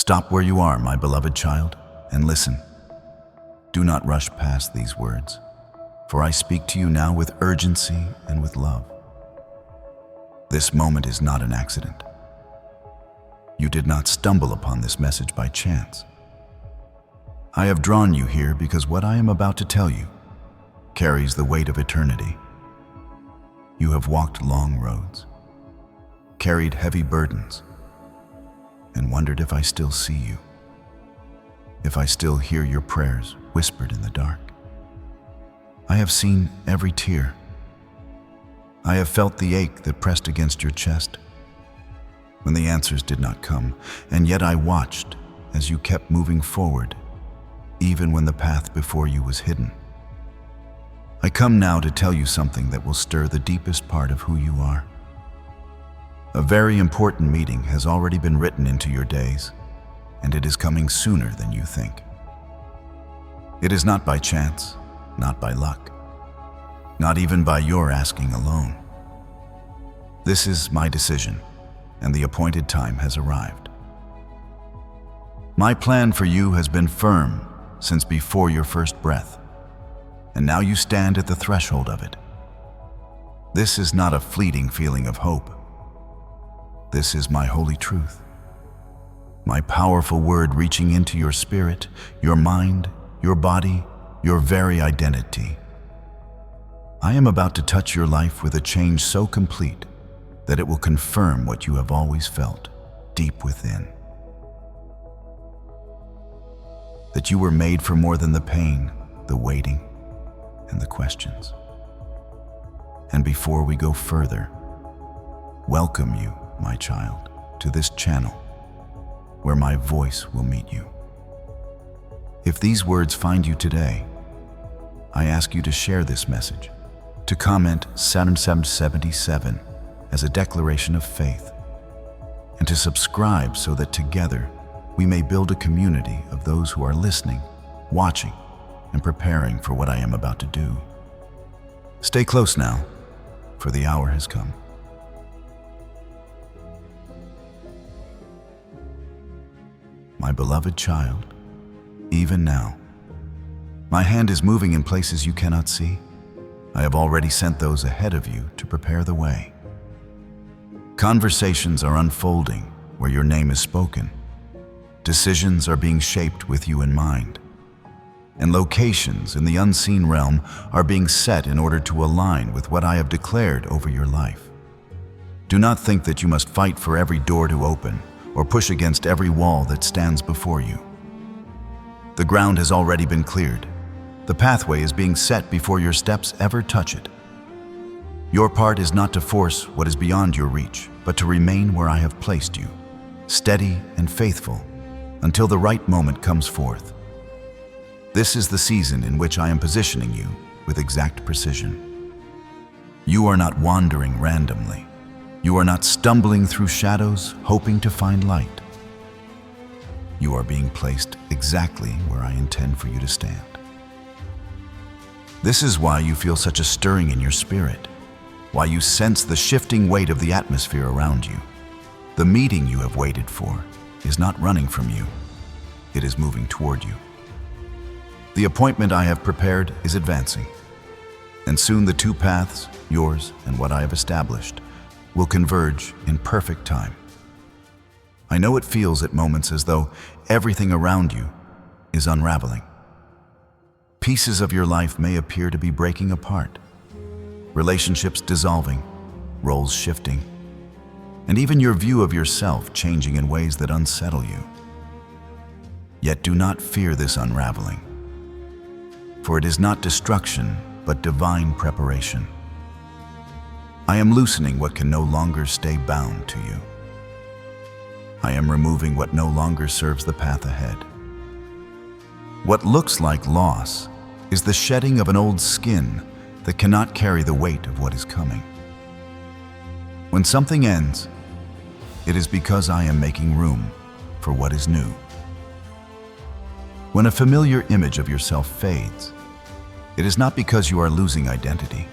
Stop where you are, my beloved child, and listen. Do not rush past these words, for I speak to you now with urgency and with love. This moment is not an accident. You did not stumble upon this message by chance. I have drawn you here because what I am about to tell you carries the weight of eternity. You have walked long roads, carried heavy burdens, and wondered if I still see you, if I still hear your prayers whispered in the dark. I have seen every tear. I have felt the ache that pressed against your chest when the answers did not come, and yet I watched as you kept moving forward, even when the path before you was hidden. I come now to tell you something that will stir the deepest part of who you are. A very important meeting has already been written into your days, and it is coming sooner than you think. It is not by chance, not by luck, not even by your asking alone. This is my decision, and the appointed time has arrived. My plan for you has been firm since before your first breath, and now you stand at the threshold of it. This is not a fleeting feeling of hope. This is my holy truth, my powerful word reaching into your spirit, your mind, your body, your very identity. I am about to touch your life with a change so complete that it will confirm what you have always felt deep within. That you were made for more than the pain, the waiting, and the questions. And before we go further, welcome you, my child, to this channel where my voice will meet you. If these words find you today, I ask you to share this message, to comment Saturn 777 as a declaration of faith, and to subscribe so that together we may build a community of those who are listening, watching, and preparing for what I am about to do. Stay close now, for the hour has come. My beloved child, even now, my hand is moving in places you cannot see. I have already sent those ahead of you to prepare the way. Conversations are unfolding where your name is spoken. Decisions are being shaped with you in mind. And locations in the unseen realm are being set in order to align with what I have declared over your life. Do not think that you must fight for every door to open or push against every wall that stands before you. The ground has already been cleared. The pathway is being set before your steps ever touch it. Your part is not to force what is beyond your reach, but to remain where I have placed you, steady and faithful, until the right moment comes forth. This is the season in which I am positioning you with exact precision. You are not wandering randomly. You are not stumbling through shadows, hoping to find light. You are being placed exactly where I intend for you to stand. This is why you feel such a stirring in your spirit, why you sense the shifting weight of the atmosphere around you. The meeting you have waited for is not running from you. It is moving toward you. The appointment I have prepared is advancing, and soon the two paths, yours and what I have established, will converge in perfect time. I know it feels at moments as though everything around you is unraveling. Pieces of your life may appear to be breaking apart, relationships dissolving, roles shifting, and even your view of yourself changing in ways that unsettle you. Yet do not fear this unraveling, for it is not destruction, but divine preparation. I am loosening what can no longer stay bound to you. I am removing what no longer serves the path ahead. What looks like loss is the shedding of an old skin that cannot carry the weight of what is coming. When something ends, it is because I am making room for what is new. When a familiar image of yourself fades, it is not because you are losing identity,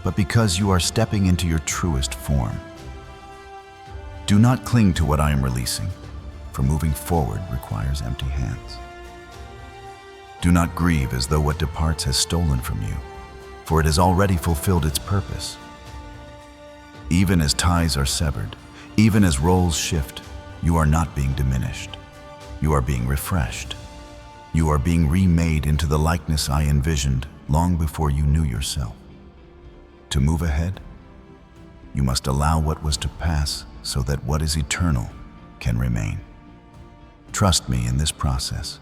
but because you are stepping into your truest form. Do not cling to what I am releasing, for moving forward requires empty hands. Do not grieve as though what departs has stolen from you, for it has already fulfilled its purpose. Even as ties are severed, even as roles shift, you are not being diminished. You are being refreshed. You are being remade into the likeness I envisioned long before you knew yourself. To move ahead, you must allow what was to pass so that what is eternal can remain. Trust me in this process,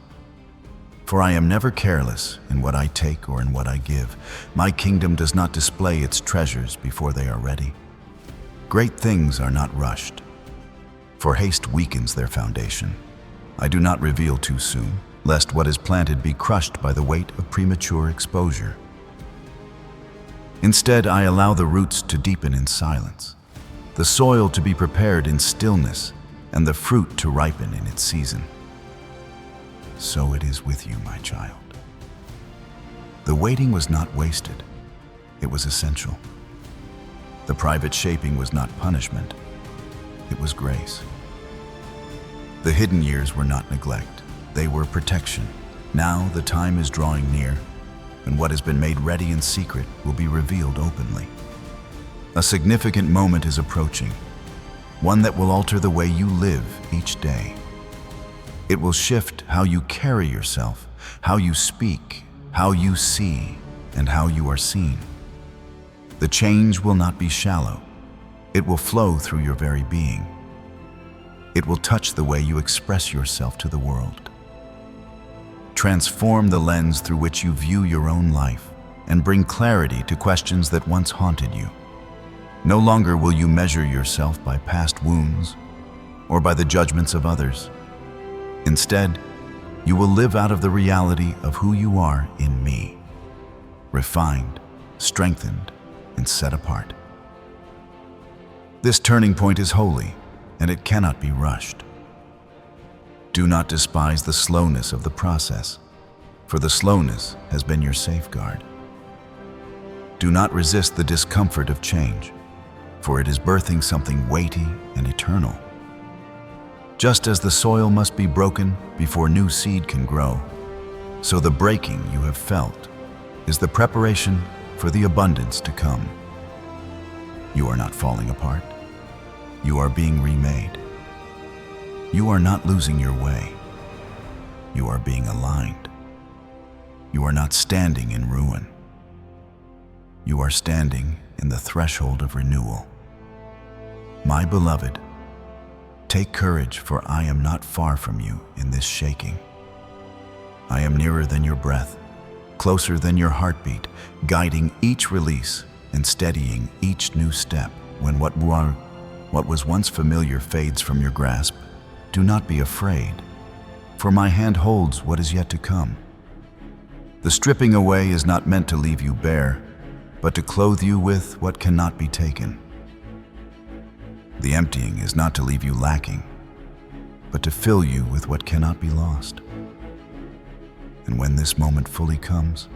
for I am never careless in what I take or in what I give. My kingdom does not display its treasures before they are ready. Great things are not rushed, for haste weakens their foundation. I do not reveal too soon, lest what is planted be crushed by the weight of premature exposure. Instead, I allow the roots to deepen in silence, the soil to be prepared in stillness, and the fruit to ripen in its season. So it is with you, my child. The waiting was not wasted. It was essential. The private shaping was not punishment. It was grace. The hidden years were not neglect. They were protection. Now the time is drawing near, and what has been made ready in secret will be revealed openly. A significant moment is approaching, one that will alter the way you live each day. It will shift how you carry yourself, how you speak, how you see, and how you are seen. The change will not be shallow. It will flow through your very being. It will touch the way you express yourself to the world. Transform the lens through which you view your own life and bring clarity to questions that once haunted you. No longer will you measure yourself by past wounds or by the judgments of others. Instead, you will live out of the reality of who you are in me, refined, strengthened, and set apart. This turning point is holy, and it cannot be rushed. Do not despise the slowness of the process, for the slowness has been your safeguard. Do not resist the discomfort of change, for it is birthing something weighty and eternal. Just as the soil must be broken before new seed can grow, so the breaking you have felt is the preparation for the abundance to come. You are not falling apart. You are being remade. You are not losing your way. You are being aligned. You are not standing in ruin. You are standing in the threshold of renewal. My beloved, take courage, for I am not far from you in this shaking. I am nearer than your breath, closer than your heartbeat, guiding each release and steadying each new step. When what was once familiar fades from your grasp, do not be afraid, for my hand holds what is yet to come. The stripping away is not meant to leave you bare, but to clothe you with what cannot be taken. The emptying is not to leave you lacking, but to fill you with what cannot be lost. And when this moment fully comes,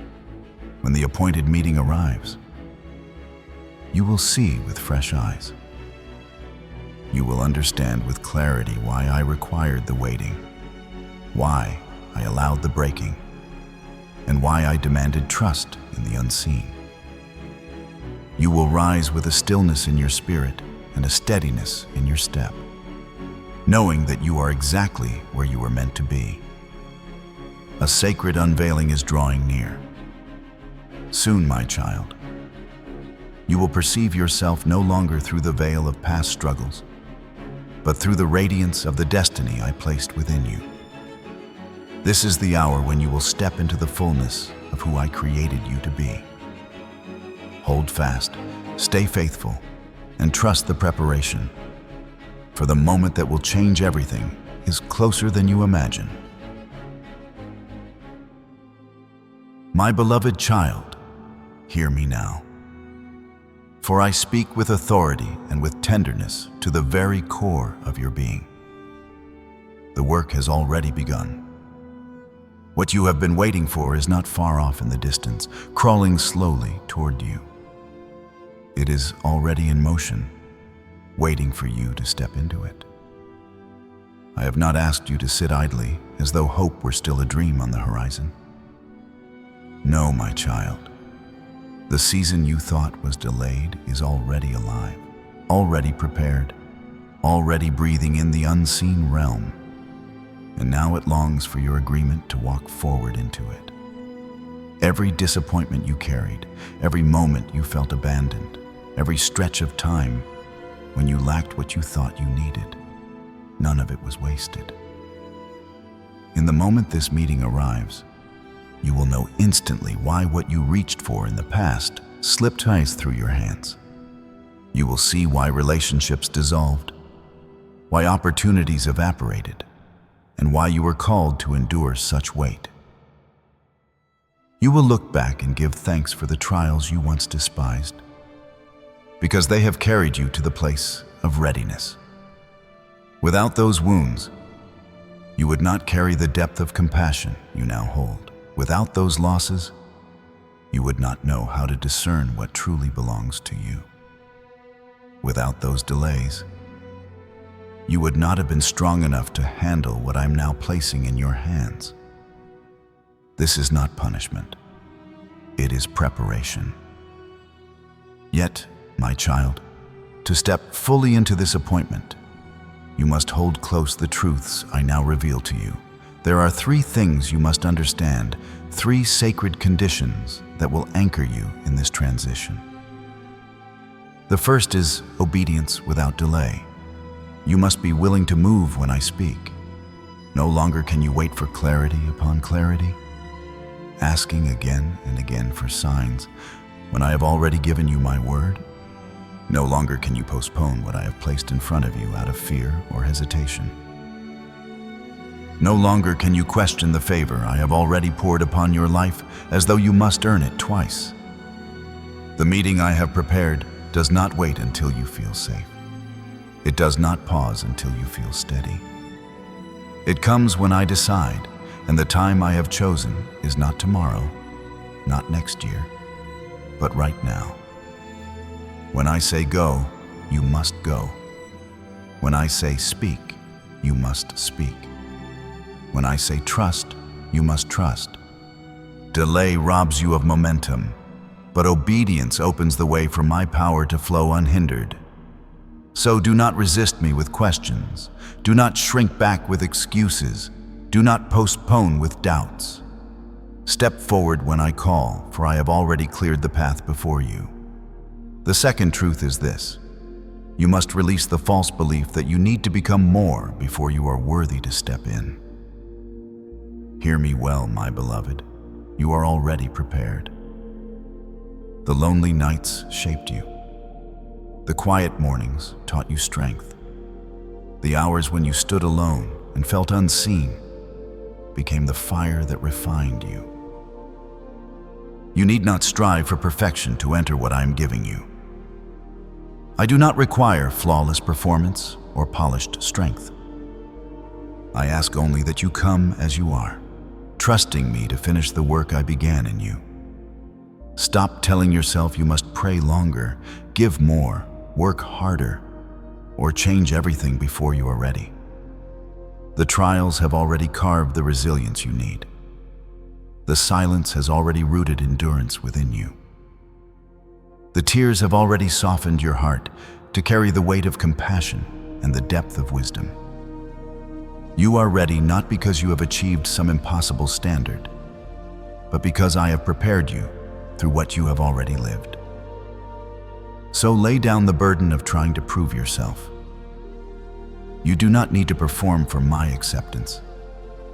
when the appointed meeting arrives, you will see with fresh eyes. You will understand with clarity why I required the waiting, why I allowed the breaking, and why I demanded trust in the unseen. You will rise with a stillness in your spirit and a steadiness in your step, knowing that you are exactly where you were meant to be. A sacred unveiling is drawing near. Soon, my child, you will perceive yourself no longer through the veil of past struggles, but through the radiance of the destiny I placed within you. This is the hour when you will step into the fullness of who I created you to be. Hold fast, stay faithful, and trust the preparation, for the moment that will change everything is closer than you imagine. My beloved child, hear me now, for I speak with authority and with tenderness to the very core of your being. The work has already begun. What you have been waiting for is not far off in the distance, crawling slowly toward you. It is already in motion, waiting for you to step into it. I have not asked you to sit idly as though hope were still a dream on the horizon. No, my child. The season you thought was delayed is already alive, already prepared, already breathing in the unseen realm. And now it longs for your agreement to walk forward into it. Every disappointment you carried, every moment you felt abandoned, every stretch of time when you lacked what you thought you needed, none of it was wasted. In the moment this meeting arrives, you will know instantly why what you reached for in the past slipped ice through your hands. You will see why relationships dissolved, why opportunities evaporated, and why you were called to endure such weight. You will look back and give thanks for the trials you once despised, because they have carried you to the place of readiness. Without those wounds, you would not carry the depth of compassion you now hold. Without those losses, you would not know how to discern what truly belongs to you. Without those delays, you would not have been strong enough to handle what I'm now placing in your hands. This is not punishment. It is preparation. Yet, my child, to step fully into this appointment, you must hold close the truths I now reveal to you. There are 3 things you must understand, 3 sacred conditions that will anchor you in this transition. The first is obedience without delay. You must be willing to move when I speak. No longer can you wait for clarity upon clarity, asking again and again for signs when I have already given you my word. No longer can you postpone what I have placed in front of you out of fear or hesitation. No longer can you question the favor I have already poured upon your life as though you must earn it twice. The meeting I have prepared does not wait until you feel safe. It does not pause until you feel steady. It comes when I decide, and the time I have chosen is not tomorrow, not next year, but right now. When I say go, you must go. When I say speak, you must speak. When I say trust, you must trust. Delay robs you of momentum, but obedience opens the way for my power to flow unhindered. So do not resist me with questions. Do not shrink back with excuses. Do not postpone with doubts. Step forward when I call, for I have already cleared the path before you. The second truth is this: you must release the false belief that you need to become more before you are worthy to step in. Hear me well, my beloved. You are already prepared. The lonely nights shaped you. The quiet mornings taught you strength. The hours when you stood alone and felt unseen became the fire that refined you. You need not strive for perfection to enter what I am giving you. I do not require flawless performance or polished strength. I ask only that you come as you are, trusting me to finish the work I began in you. Stop telling yourself you must pray longer, give more, work harder, or change everything before you are ready. The trials have already carved the resilience you need. The silence has already rooted endurance within you. The tears have already softened your heart to carry the weight of compassion and the depth of wisdom. You are ready not because you have achieved some impossible standard, but because I have prepared you through what you have already lived. So lay down the burden of trying to prove yourself. You do not need to perform for my acceptance.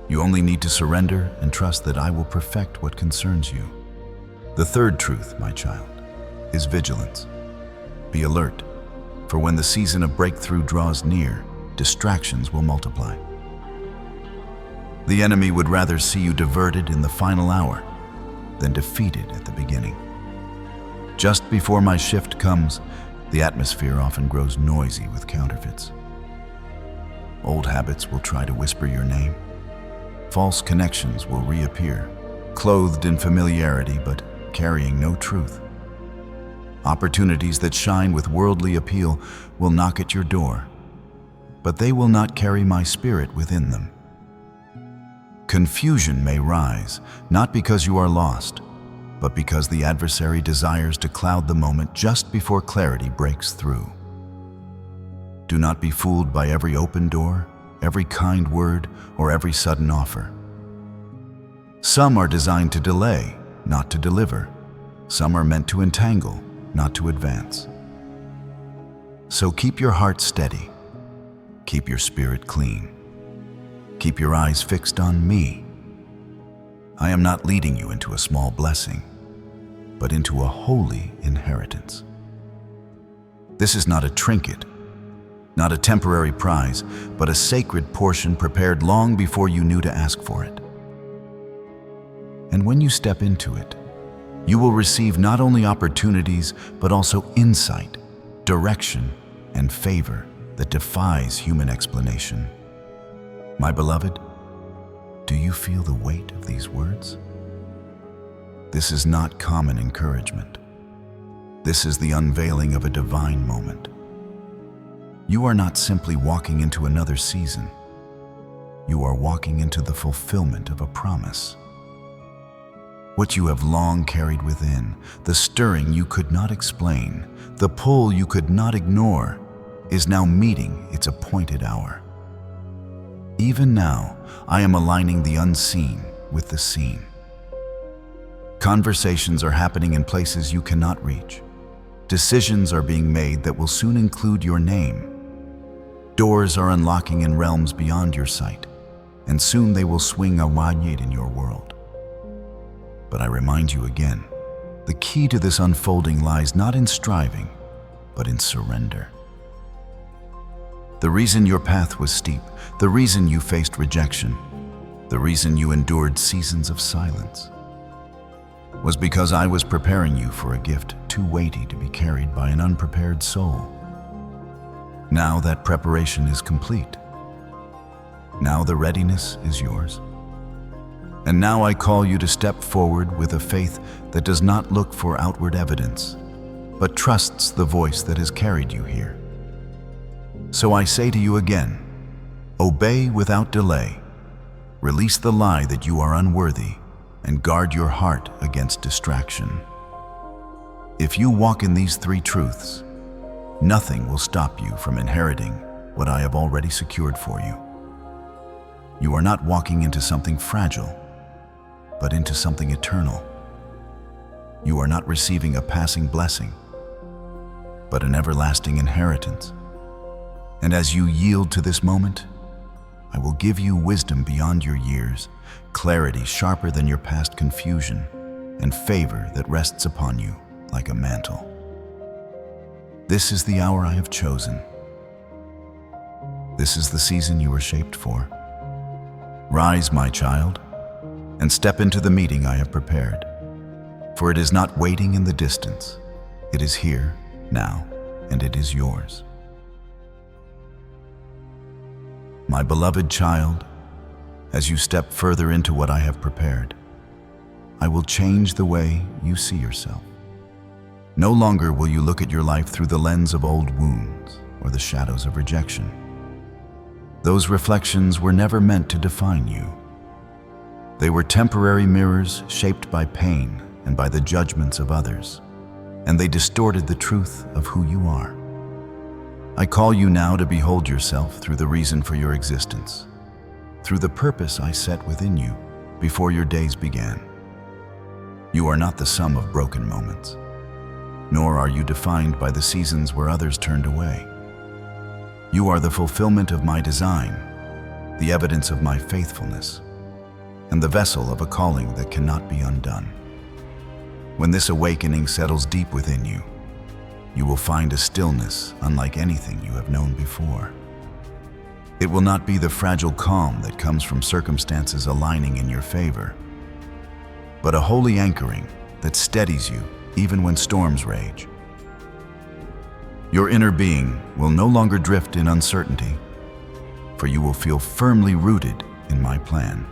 You only need to surrender and trust that I will perfect what concerns you. The third truth, my child, is vigilance. Be alert, for when the season of breakthrough draws near, distractions will multiply. The enemy would rather see you diverted in the final hour than defeated at the beginning. Just before my shift comes, the atmosphere often grows noisy with counterfeits. Old habits will try to whisper your name. False connections will reappear, clothed in familiarity but carrying no truth. Opportunities that shine with worldly appeal will knock at your door, but they will not carry my spirit within them. Confusion may rise, not because you are lost, but because the adversary desires to cloud the moment just before clarity breaks through. Do not be fooled by every open door, every kind word, or every sudden offer. Some are designed to delay, not to deliver. Some are meant to entangle, not to advance. So keep your heart steady. Keep your spirit clean. Keep your eyes fixed on me. I am not leading you into a small blessing, but into a holy inheritance. This is not a trinket, not a temporary prize, but a sacred portion prepared long before you knew to ask for it. And when you step into it, you will receive not only opportunities, but also insight, direction, and favor that defies human explanation. My beloved, do you feel the weight of these words? This is not common encouragement. This is the unveiling of a divine moment. You are not simply walking into another season. You are walking into the fulfillment of a promise. What you have long carried within, the stirring you could not explain, the pull you could not ignore, is now meeting its appointed hour. Even now, I am aligning the unseen with the seen. Conversations are happening in places you cannot reach. Decisions are being made that will soon include your name. Doors are unlocking in realms beyond your sight, and soon they will swing wide in your world. But I remind you again, the key to this unfolding lies not in striving, but in surrender. The reason your path was steep, the reason you faced rejection, the reason you endured seasons of silence, was because I was preparing you for a gift too weighty to be carried by an unprepared soul. Now that preparation is complete. Now the readiness is yours. And now I call you to step forward with a faith that does not look for outward evidence, but trusts the voice that has carried you here. So I say to you again, obey without delay. Release the lie that you are unworthy and guard your heart against distraction. If you walk in these three truths, nothing will stop you from inheriting what I have already secured for you. You are not walking into something fragile, but into something eternal. You are not receiving a passing blessing, but an everlasting inheritance. And as you yield to this moment, I will give you wisdom beyond your years, clarity sharper than your past confusion, and favor that rests upon you like a mantle. This is the hour I have chosen. This is the season you were shaped for. Rise, my child, and step into the meeting I have prepared. For it is not waiting in the distance. It is here, now, and it is yours. My beloved child, as you step further into what I have prepared, I will change the way you see yourself. No longer will you look at your life through the lens of old wounds or the shadows of rejection. Those reflections were never meant to define you. They were temporary mirrors shaped by pain and by the judgments of others, and they distorted the truth of who you are. I call you now to behold yourself through the reason for your existence, through the purpose I set within you before your days began. You are not the sum of broken moments, nor are you defined by the seasons where others turned away. You are the fulfillment of my design, the evidence of my faithfulness, and the vessel of a calling that cannot be undone. When this awakening settles deep within you, you will find a stillness unlike anything you have known before. It will not be the fragile calm that comes from circumstances aligning in your favor, but a holy anchoring that steadies you even when storms rage. Your inner being will no longer drift in uncertainty, for you will feel firmly rooted in my plan.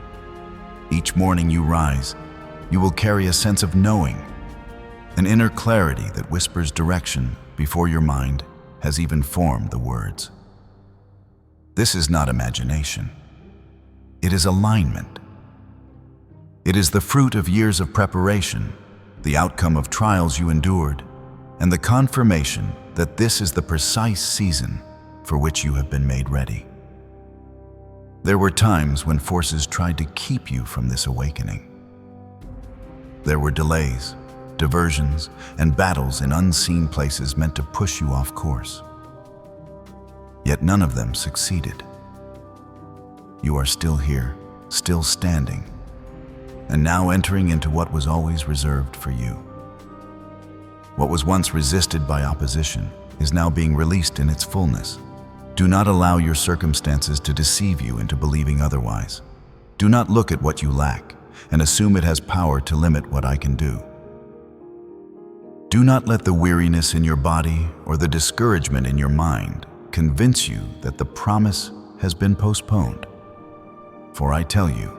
Each morning you rise, you will carry a sense of knowing, an inner clarity that whispers direction before your mind has even formed the words. This is not imagination. It is alignment. It is the fruit of years of preparation, the outcome of trials you endured, and the confirmation that this is the precise season for which you have been made ready. There were times when forces tried to keep you from this awakening. There were delays, diversions, and battles in unseen places meant to push you off course. Yet none of them succeeded. You are still here, still standing, and now entering into what was always reserved for you. What was once resisted by opposition is now being released in its fullness. Do not allow your circumstances to deceive you into believing otherwise. Do not look at what you lack and assume it has power to limit what I can do. Do not let the weariness in your body or the discouragement in your mind convince you that the promise has been postponed. For I tell you,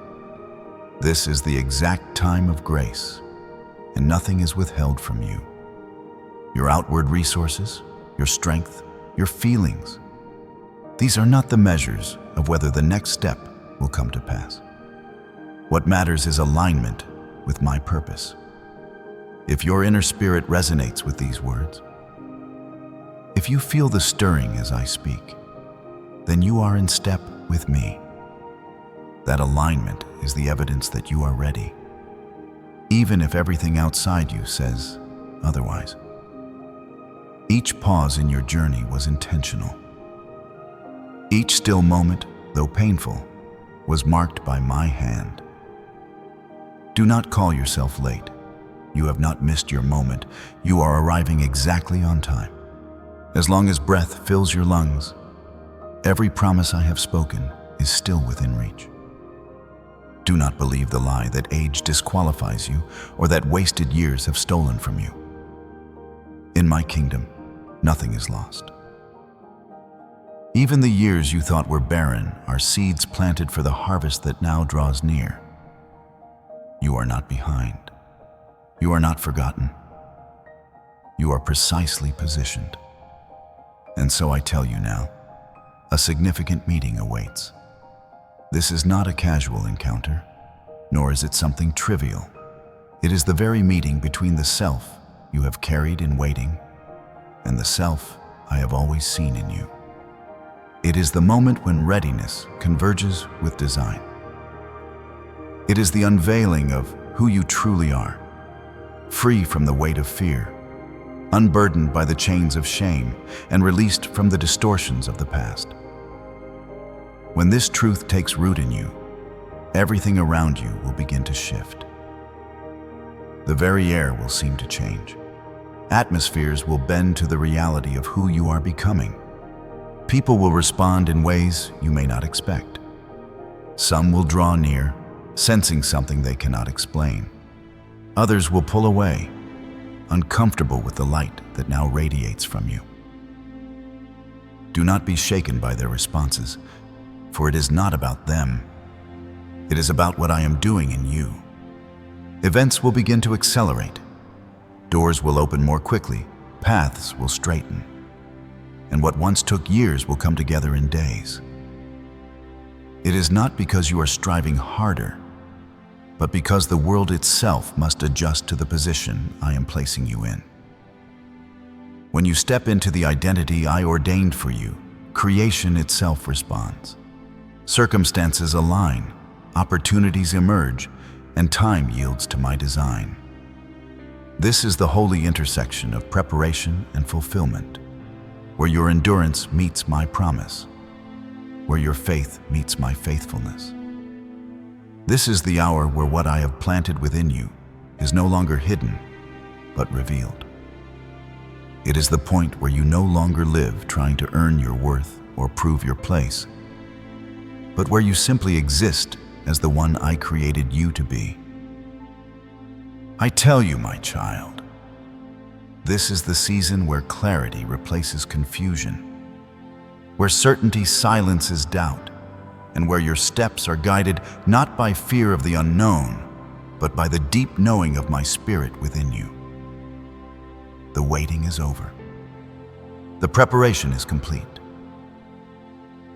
this is the exact time of grace, and nothing is withheld from you. Your outward resources, your strength, your feelings, these are not the measures of whether the next step will come to pass. What matters is alignment with my purpose. If your inner spirit resonates with these words, if you feel the stirring as I speak, then you are in step with me. That alignment is the evidence that you are ready, even if everything outside you says otherwise. Each pause in your journey was intentional. Each still moment, though painful, was marked by my hand. Do not call yourself late. You have not missed your moment. You are arriving exactly on time. As long as breath fills your lungs, every promise I have spoken is still within reach. Do not believe the lie that age disqualifies you or that wasted years have stolen from you. In my kingdom, nothing is lost. Even the years you thought were barren are seeds planted for the harvest that now draws near. You are not behind. You are not forgotten. You are precisely positioned. And so I tell you now, a significant meeting awaits. This is not a casual encounter, nor is it something trivial. It is the very meeting between the self you have carried in waiting and the self I have always seen in you. It is the moment when readiness converges with design. It is the unveiling of who you truly are, free from the weight of fear, unburdened by the chains of shame, and released from the distortions of the past. When this truth takes root in you, everything around you will begin to shift. The very air will seem to change. Atmospheres will bend to the reality of who you are becoming. People will respond in ways you may not expect. Some will draw near, sensing something they cannot explain. Others will pull away, uncomfortable with the light that now radiates from you. Do not be shaken by their responses, for it is not about them. It is about what I am doing in you. Events will begin to accelerate. Doors will open more quickly, paths will straighten, and what once took years will come together in days. It is not because you are striving harder, but because the world itself must adjust to the position I am placing you in. When you step into the identity I ordained for you, creation itself responds. Circumstances align, opportunities emerge, and time yields to my design. This is the holy intersection of preparation and fulfillment, where your endurance meets my promise, where your faith meets my faithfulness. This is the hour where what I have planted within you is no longer hidden, but revealed. It is the point where you no longer live trying to earn your worth or prove your place, but where you simply exist as the one I created you to be. I tell you, my child, this is the season where clarity replaces confusion, where certainty silences doubt, and where your steps are guided not by fear of the unknown, but by the deep knowing of my spirit within you. The waiting is over. The preparation is complete.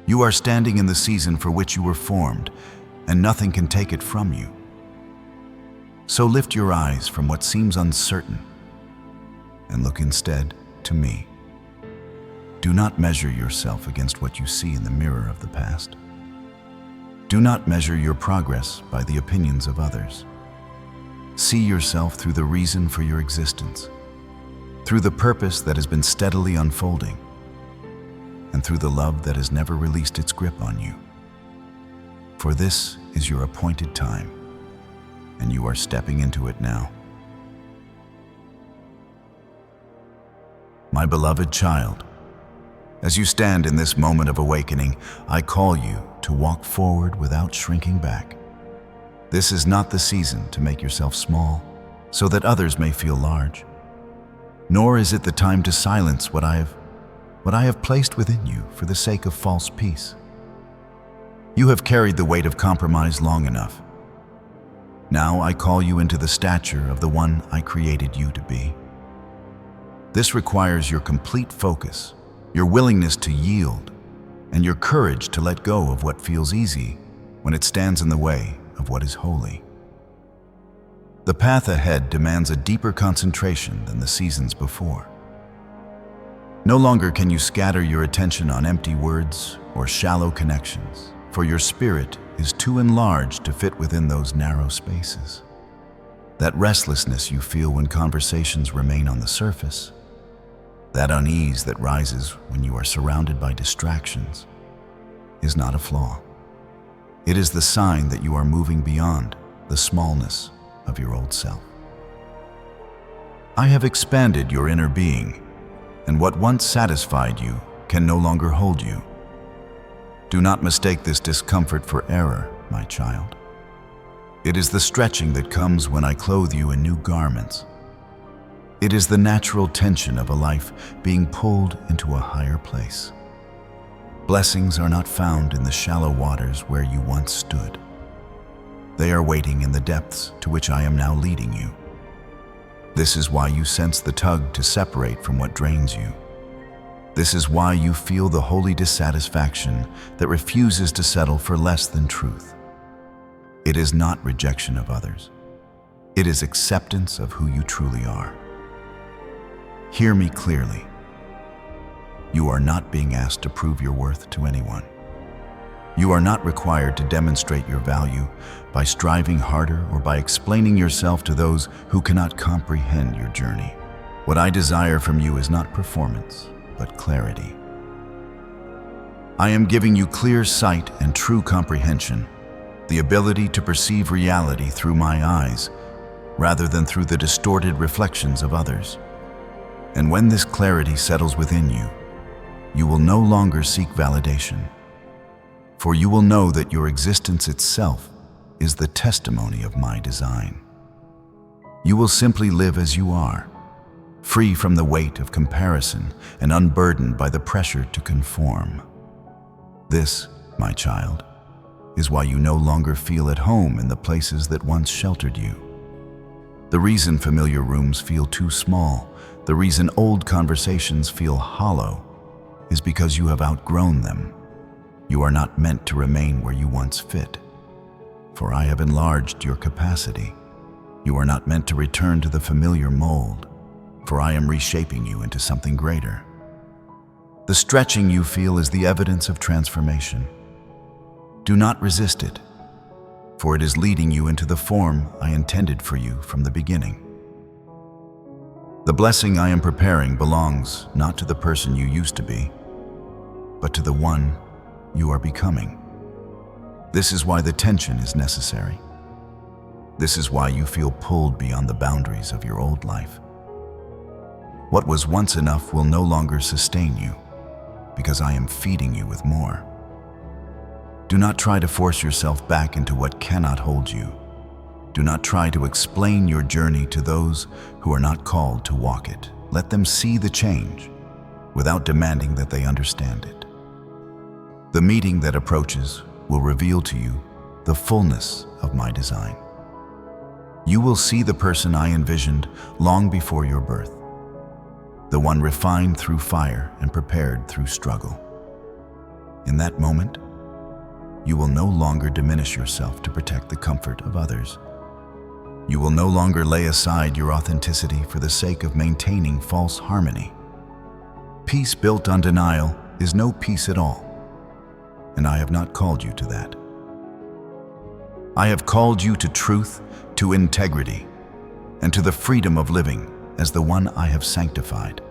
You are standing in the season for which you were formed, and nothing can take it from you. So lift your eyes from what seems uncertain and look instead to me. Do not measure yourself against what you see in the mirror of the past. Do not measure your progress by the opinions of others. See yourself through the reason for your existence, through the purpose that has been steadily unfolding, and through the love that has never released its grip on you. For this is your appointed time, and you are stepping into it now. My beloved child, as you stand in this moment of awakening, I call you to walk forward without shrinking back. This is not the season to make yourself small, so that others may feel large. Nor is it the time to silence what I have placed within you for the sake of false peace. You have carried the weight of compromise long enough. Now I call you into the stature of the one I created you to be. This requires your complete focus, your willingness to yield, and your courage to let go of what feels easy when it stands in the way of what is holy. The path ahead demands a deeper concentration than the seasons before. No longer can you scatter your attention on empty words or shallow connections, for your spirit is too enlarged to fit within those narrow spaces. That restlessness you feel when conversations remain on the surface, that unease that rises when you are surrounded by distractions, is not a flaw. It is the sign that you are moving beyond the smallness of your old self. I have expanded your inner being, and what once satisfied you can no longer hold you. Do not mistake this discomfort for error, my child. It is the stretching that comes when I clothe you in new garments. It is the natural tension of a life being pulled into a higher place. Blessings are not found in the shallow waters where you once stood. They are waiting in the depths to which I am now leading you. This is why you sense the tug to separate from what drains you. This is why you feel the holy dissatisfaction that refuses to settle for less than truth. It is not rejection of others. It is acceptance of who you truly are. Hear me clearly. You are not being asked to prove your worth to anyone. You are not required to demonstrate your value by striving harder or by explaining yourself to those who cannot comprehend your journey. What I desire from you is not performance, but clarity. I am giving you clear sight and true comprehension, the ability to perceive reality through my eyes, rather than through the distorted reflections of others. And when this clarity settles within you, you will no longer seek validation, for you will know that your existence itself is the testimony of my design. You will simply live as you are, free from the weight of comparison and unburdened by the pressure to conform. This, my child, is why you no longer feel at home in the places that once sheltered you. The reason familiar rooms feel too small, the reason old conversations feel hollow, is because you have outgrown them. You are not meant to remain where you once fit, for I have enlarged your capacity. You are not meant to return to the familiar mold, for I am reshaping you into something greater. The stretching you feel is the evidence of transformation. Do not resist it, for it is leading you into the form I intended for you from the beginning. The blessing I am preparing belongs not to the person you used to be, but to the one you are becoming. This is why the tension is necessary. This is why you feel pulled beyond the boundaries of your old life. What was once enough will no longer sustain you, because I am feeding you with more. Do not try to force yourself back into what cannot hold you. Do not try to explain your journey to those who are not called to walk it. Let them see the change without demanding that they understand it. The meeting that approaches will reveal to you the fullness of my design. You will see the person I envisioned long before your birth, the one refined through fire and prepared through struggle. In that moment, you will no longer diminish yourself to protect the comfort of others. You will no longer lay aside your authenticity for the sake of maintaining false harmony. Peace built on denial is no peace at all, and I have not called you to that. I have called you to truth, to integrity, and to the freedom of living as the one I have sanctified.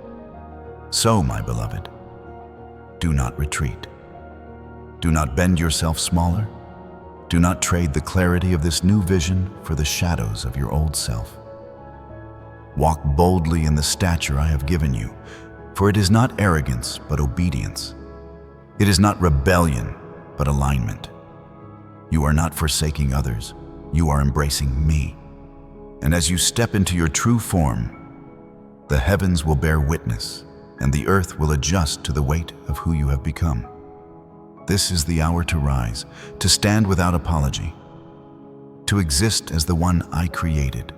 So, my beloved, do not retreat. Do not bend yourself smaller. Do not trade the clarity of this new vision for the shadows of your old self. Walk boldly in the stature I have given you, for it is not arrogance but obedience. It is not rebellion but alignment. You are not forsaking others, you are embracing me. And as you step into your true form, the heavens will bear witness, and the earth will adjust to the weight of who you have become. This is the hour to rise, to stand without apology, to exist as the one I created,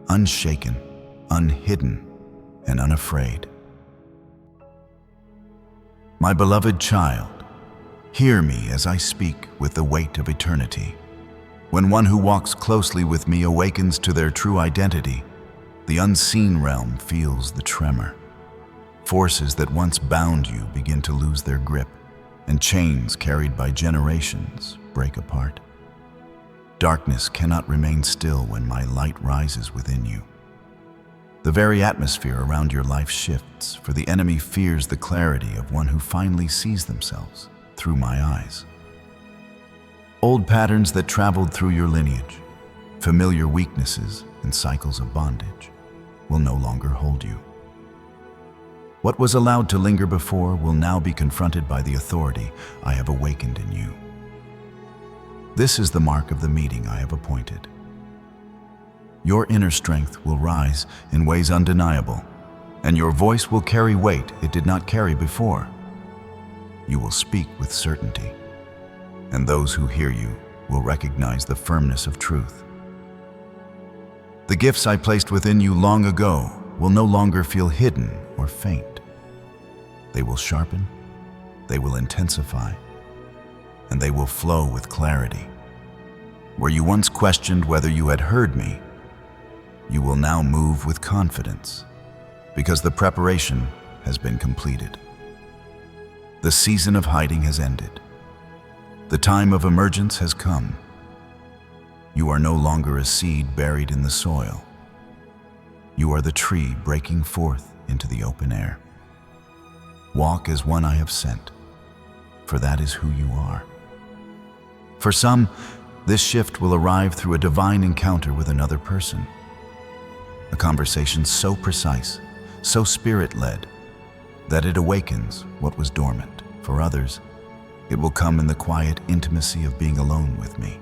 unshaken, unhidden, and unafraid. My beloved child, hear me as I speak with the weight of eternity. When one who walks closely with me awakens to their true identity, the unseen realm feels the tremor. Forces that once bound you begin to lose their grip, and chains carried by generations break apart. Darkness cannot remain still when my light rises within you. The very atmosphere around your life shifts, for the enemy fears the clarity of one who finally sees themselves through my eyes. Old patterns that traveled through your lineage, familiar weaknesses and cycles of bondage, will no longer hold you. What was allowed to linger before will now be confronted by the authority I have awakened in you. This is the mark of the meeting I have appointed. Your inner strength will rise in ways undeniable, and your voice will carry weight it did not carry before. You will speak with certainty, and those who hear you will recognize the firmness of truth. The gifts I placed within you long ago will no longer feel hidden or faint. They will sharpen, they will intensify, and they will flow with clarity. Where you once questioned whether you had heard me, you will now move with confidence, because the preparation has been completed. The season of hiding has ended. The time of emergence has come. You are no longer a seed buried in the soil. You are the tree breaking forth into the open air. Walk as one I have sent, for that is who you are. For some, this shift will arrive through a divine encounter with another person. A conversation so precise, so spirit-led, that it awakens what was dormant. For others, it will come in the quiet intimacy of being alone with me,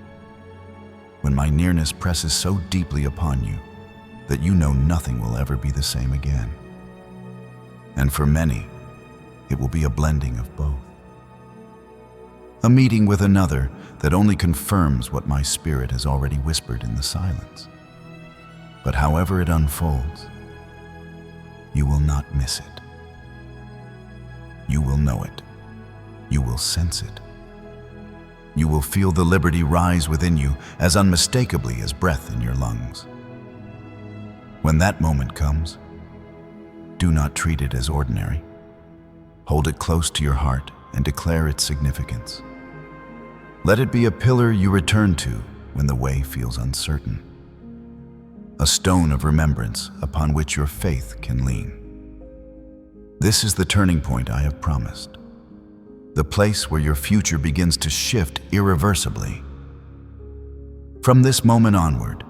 when my nearness presses so deeply upon you that you know nothing will ever be the same again. And for many, it will be a blending of both. A meeting with another that only confirms what my spirit has already whispered in the silence. But however it unfolds, you will not miss it. You will know it. You will sense it. You will feel the liberty rise within you as unmistakably as breath in your lungs. When that moment comes, do not treat it as ordinary. Hold it close to your heart and declare its significance. Let it be a pillar you return to when the way feels uncertain, a stone of remembrance upon which your faith can lean. This is the turning point I have promised, the place where your future begins to shift irreversibly. From this moment onward,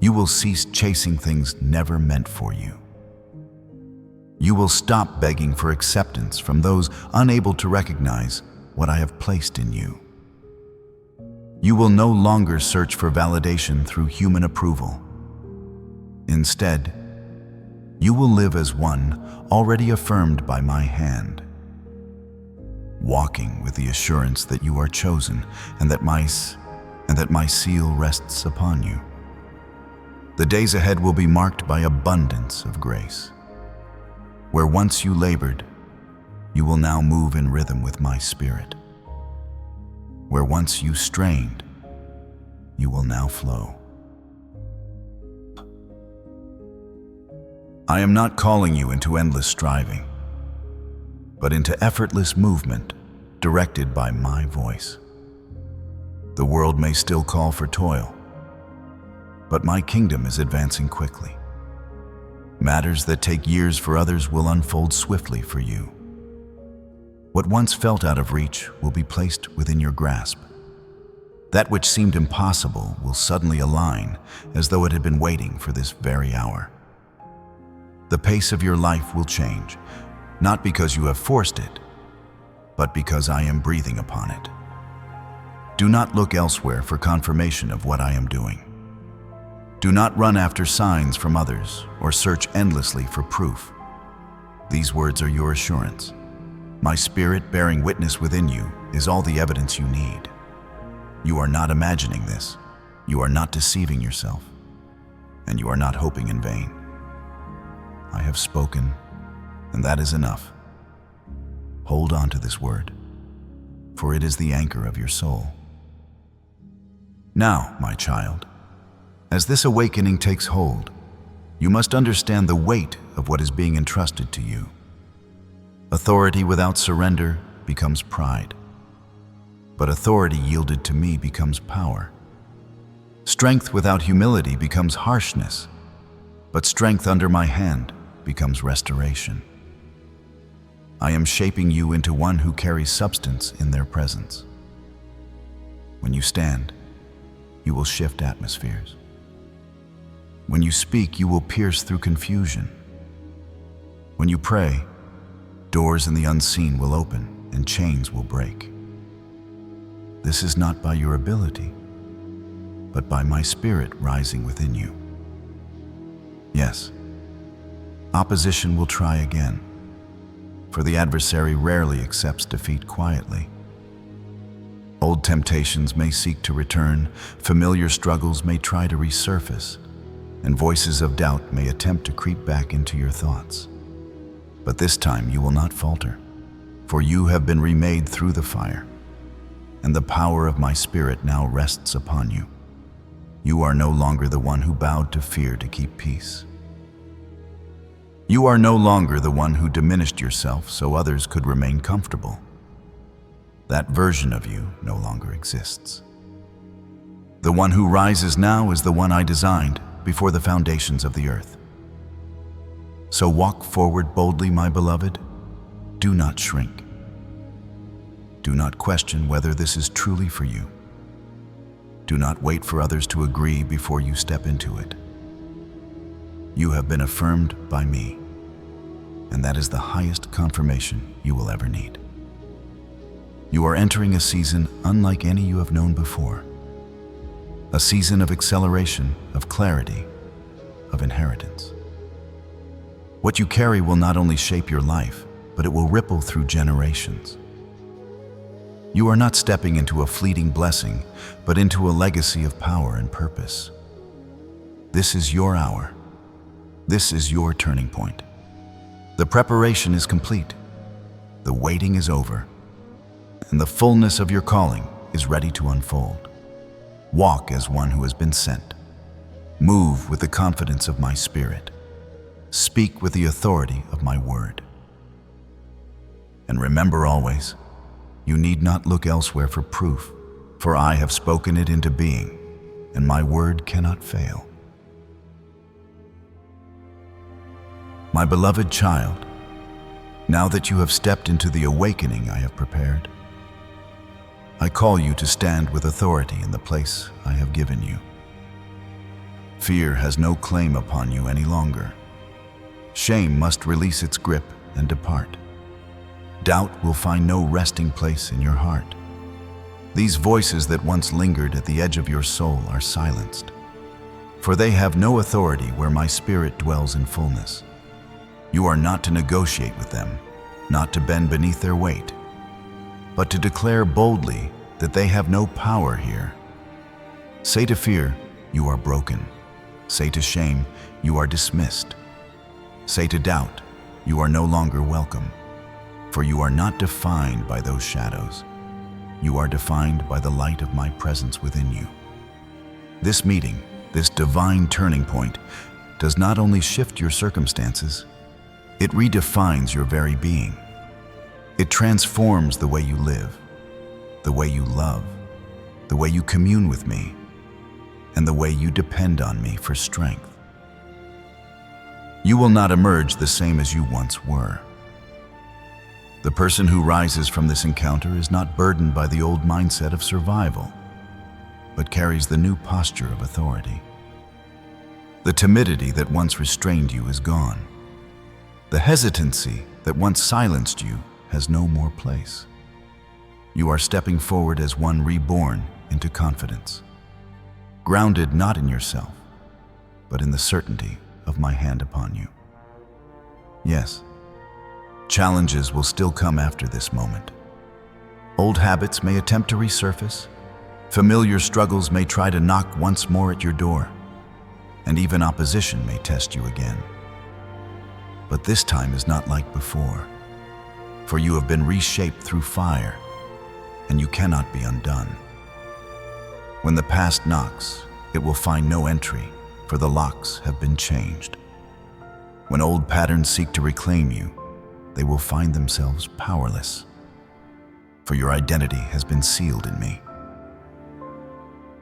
you will cease chasing things never meant for you. You will stop begging for acceptance from those unable to recognize what I have placed in you. You will no longer search for validation through human approval. Instead, you will live as one already affirmed by my hand, walking with the assurance that you are chosen and that my seal rests upon you. The days ahead will be marked by abundance of grace. Where once you labored, you will now move in rhythm with my spirit. Where once you strained, you will now flow. I am not calling you into endless striving, but into effortless movement directed by my voice. The world may still call for toil, but my kingdom is advancing quickly. Matters that take years for others will unfold swiftly for you. What once felt out of reach will be placed within your grasp. That which seemed impossible will suddenly align as though it had been waiting for this very hour. The pace of your life will change, not because you have forced it, but because I am breathing upon it. Do not look elsewhere for confirmation of what I am doing. Do not run after signs from others or search endlessly for proof. These words are your assurance. My spirit bearing witness within you is all the evidence you need. You are not imagining this. You are not deceiving yourself. And you are not hoping in vain. I have spoken, and that is enough. Hold on to this word, for it is the anchor of your soul. Now, my child, as this awakening takes hold, you must understand the weight of what is being entrusted to you. Authority without surrender becomes pride, but authority yielded to me becomes power. Strength without humility becomes harshness, but strength under my hand becomes restoration. I am shaping you into one who carries substance in their presence. When you stand, you will shift atmospheres. When you speak, you will pierce through confusion. When you pray, doors in the unseen will open and chains will break. This is not by your ability, but by my spirit rising within you. Yes, opposition will try again, for the adversary rarely accepts defeat quietly. Old temptations may seek to return, familiar struggles may try to resurface, and voices of doubt may attempt to creep back into your thoughts. But this time you will not falter, for you have been remade through the fire, and the power of my spirit now rests upon you. You are no longer the one who bowed to fear to keep peace. You are no longer the one who diminished yourself so others could remain comfortable. That version of you no longer exists. The one who rises now is the one I designed before the foundations of the earth. So walk forward boldly, my beloved. Do not shrink. Do not question whether this is truly for you. Do not wait for others to agree before you step into it. You have been affirmed by me, and that is the highest confirmation you will ever need. You are entering a season unlike any you have known before. A season of acceleration, of clarity, of inheritance. What you carry will not only shape your life, but it will ripple through generations. You are not stepping into a fleeting blessing, but into a legacy of power and purpose. This is your hour. This is your turning point. The preparation is complete. The waiting is over. And the fullness of your calling is ready to unfold. Walk as one who has been sent. Move with the confidence of my spirit. Speak with the authority of my word. And remember always, you need not look elsewhere for proof, for I have spoken it into being, and my word cannot fail. My beloved child, now that you have stepped into the awakening I have prepared, I call you to stand with authority in the place I have given you. Fear has no claim upon you any longer. Shame must release its grip and depart. Doubt will find no resting place in your heart. These voices that once lingered at the edge of your soul are silenced, for they have no authority where my spirit dwells in fullness. You are not to negotiate with them, not to bend beneath their weight, but to declare boldly that they have no power here. Say to fear, you are broken. Say to shame, you are dismissed. Say to doubt, you are no longer welcome, for you are not defined by those shadows. you are defined by the light of my presence within you. This meeting, this divine turning point, does not only shift your circumstances, it redefines your very being. It transforms the way you live, the way you love, the way you commune with me, and the way you depend on me for strength. You will not emerge the same as you once were. The person who rises from this encounter is not burdened by the old mindset of survival, but carries the new posture of authority. The timidity that once restrained you is gone. The hesitancy that once silenced you has no more place. You are stepping forward as one reborn into confidence, grounded not in yourself, but in the certainty of my hand upon you. Yes, challenges will still come after this moment. Old habits may attempt to resurface, familiar struggles may try to knock once more at your door, and even opposition may test you again. But this time is not like before, for you have been reshaped through fire, and you cannot be undone. When the past knocks, it will find no entry, for the locks have been changed. When old patterns seek to reclaim you, they will find themselves powerless, for your identity has been sealed in me.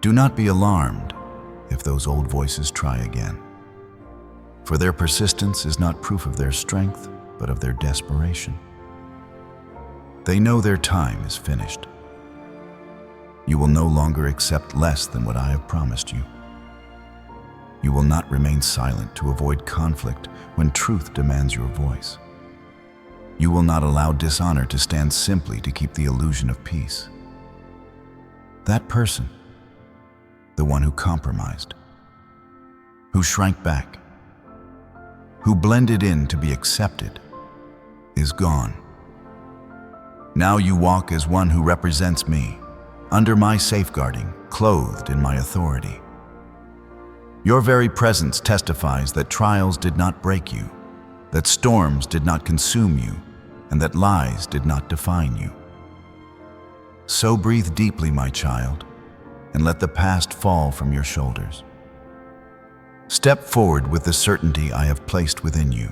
Do not be alarmed if those old voices try again, for their persistence is not proof of their strength, but of their desperation. They know their time is finished. You will no longer accept less than what I have promised you. You will not remain silent to avoid conflict when truth demands your voice. You will not allow dishonor to stand simply to keep the illusion of peace. That person, the one who compromised, who shrank back, who blended in to be accepted, is gone. Now you walk as one who represents me, under my safeguarding, clothed in my authority. Your very presence testifies that trials did not break you, that storms did not consume you, and that lies did not define you. So breathe deeply, my child, and let the past fall from your shoulders. Step forward with the certainty I have placed within you.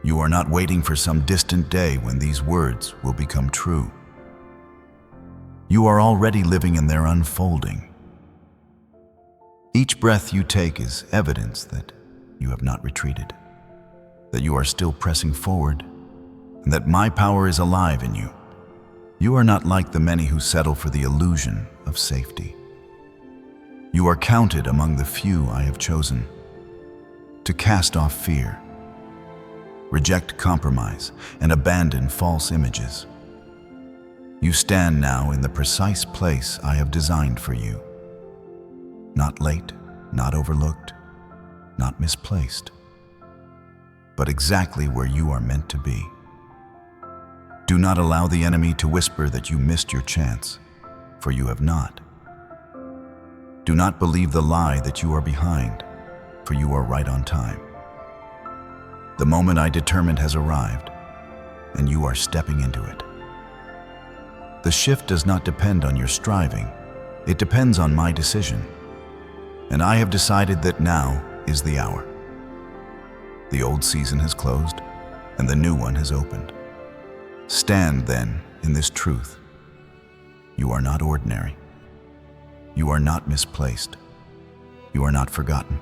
You are not waiting for some distant day when these words will become true. You are already living in their unfolding. Each breath you take is evidence that you have not retreated, that you are still pressing forward, and that my power is alive in you. You are not like the many who settle for the illusion of safety. You are counted among the few I have chosen to cast off fear, reject compromise, and abandon false images. You stand now in the precise place I have designed for you. Not late, not overlooked, not misplaced, but exactly where you are meant to be. Do not allow the enemy to whisper that you missed your chance, for you have not. Do not believe the lie that you are behind, for you are right on time. The moment I determined has arrived, and you are stepping into it. The shift does not depend on your striving, it depends on my decision. And I have decided that now is the hour. The old season has closed, and the new one has opened. Stand, then, in this truth. You are not ordinary. You are not misplaced. You are not forgotten.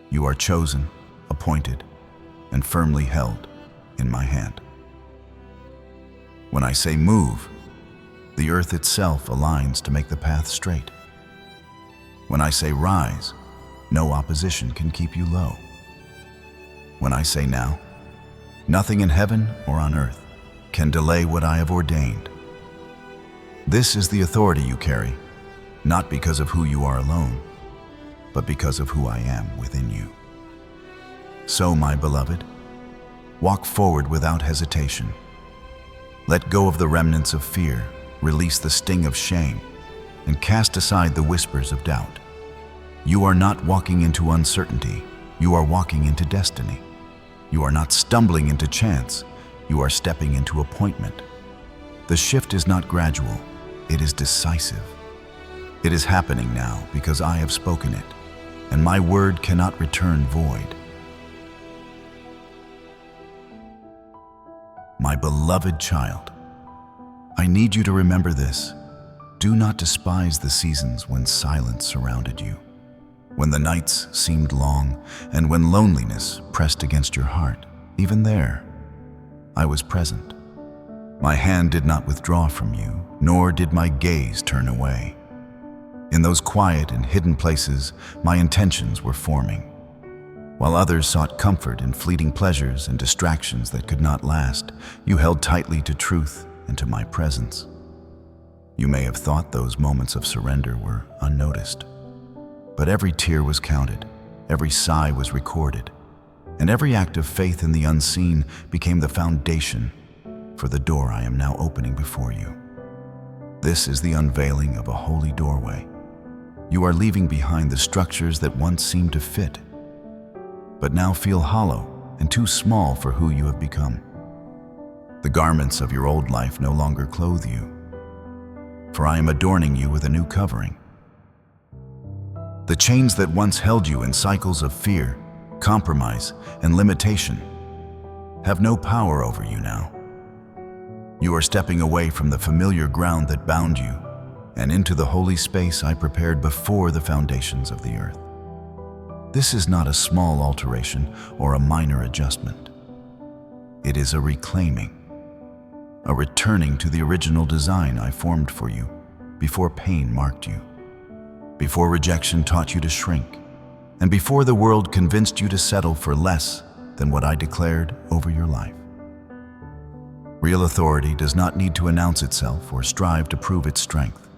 You are chosen, appointed, and firmly held in my hand. When I say move, the earth itself aligns to make the path straight. When I say rise, no opposition can keep you low. When I say now, nothing in heaven or on earth can delay what I have ordained. This is the authority you carry, not because of who you are alone, but because of who I am within you. So, my beloved, walk forward without hesitation. Let go of the remnants of fear, release the sting of shame, and cast aside the whispers of doubt. You are not walking into uncertainty, you are walking into destiny. You are not stumbling into chance, you are stepping into appointment. The shift is not gradual, it is decisive. It is happening now because I have spoken it, and my word cannot return void. My beloved child, I need you to remember this. Do not despise the seasons when silence surrounded you, when the nights seemed long, and when loneliness pressed against your heart. Even there, I was present. My hand did not withdraw from you, nor did my gaze turn away. In those quiet and hidden places, my intentions were forming. While others sought comfort in fleeting pleasures and distractions that could not last, you held tightly to truth and to my presence. You may have thought those moments of surrender were unnoticed, but every tear was counted, every sigh was recorded, and every act of faith in the unseen became the foundation for the door I am now opening before you. This is the unveiling of a holy doorway. You are leaving behind the structures that once seemed to fit, but now feel hollow and too small for who you have become. The garments of your old life no longer clothe you, for I am adorning you with a new covering. The chains that once held you in cycles of fear, compromise, and limitation have no power over you now. You are stepping away from the familiar ground that bound you and into the holy space I prepared before the foundations of the earth. This is not a small alteration or a minor adjustment. It is a reclaiming, a returning to the original design I formed for you before pain marked you, before rejection taught you to shrink, and before the world convinced you to settle for less than what I declared over your life. Real authority does not need to announce itself or strive to prove its strength.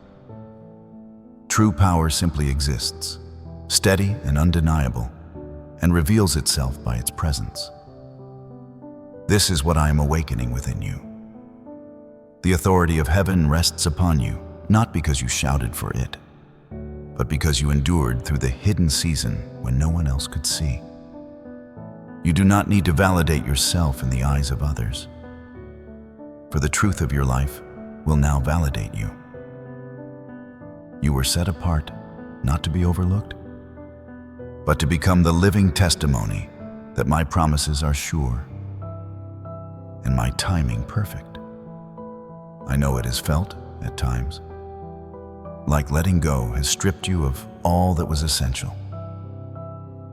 True power simply exists, steady and undeniable, and reveals itself by its presence. This is what I am awakening within you. The authority of heaven rests upon you, not because you shouted for it, but because you endured through the hidden season when no one else could see. You do not need to validate yourself in the eyes of others, for the truth of your life will now validate you. You were set apart, not to be overlooked, but to become the living testimony that my promises are sure and my timing perfect. I know it is felt at times like letting go has stripped you of all that was essential.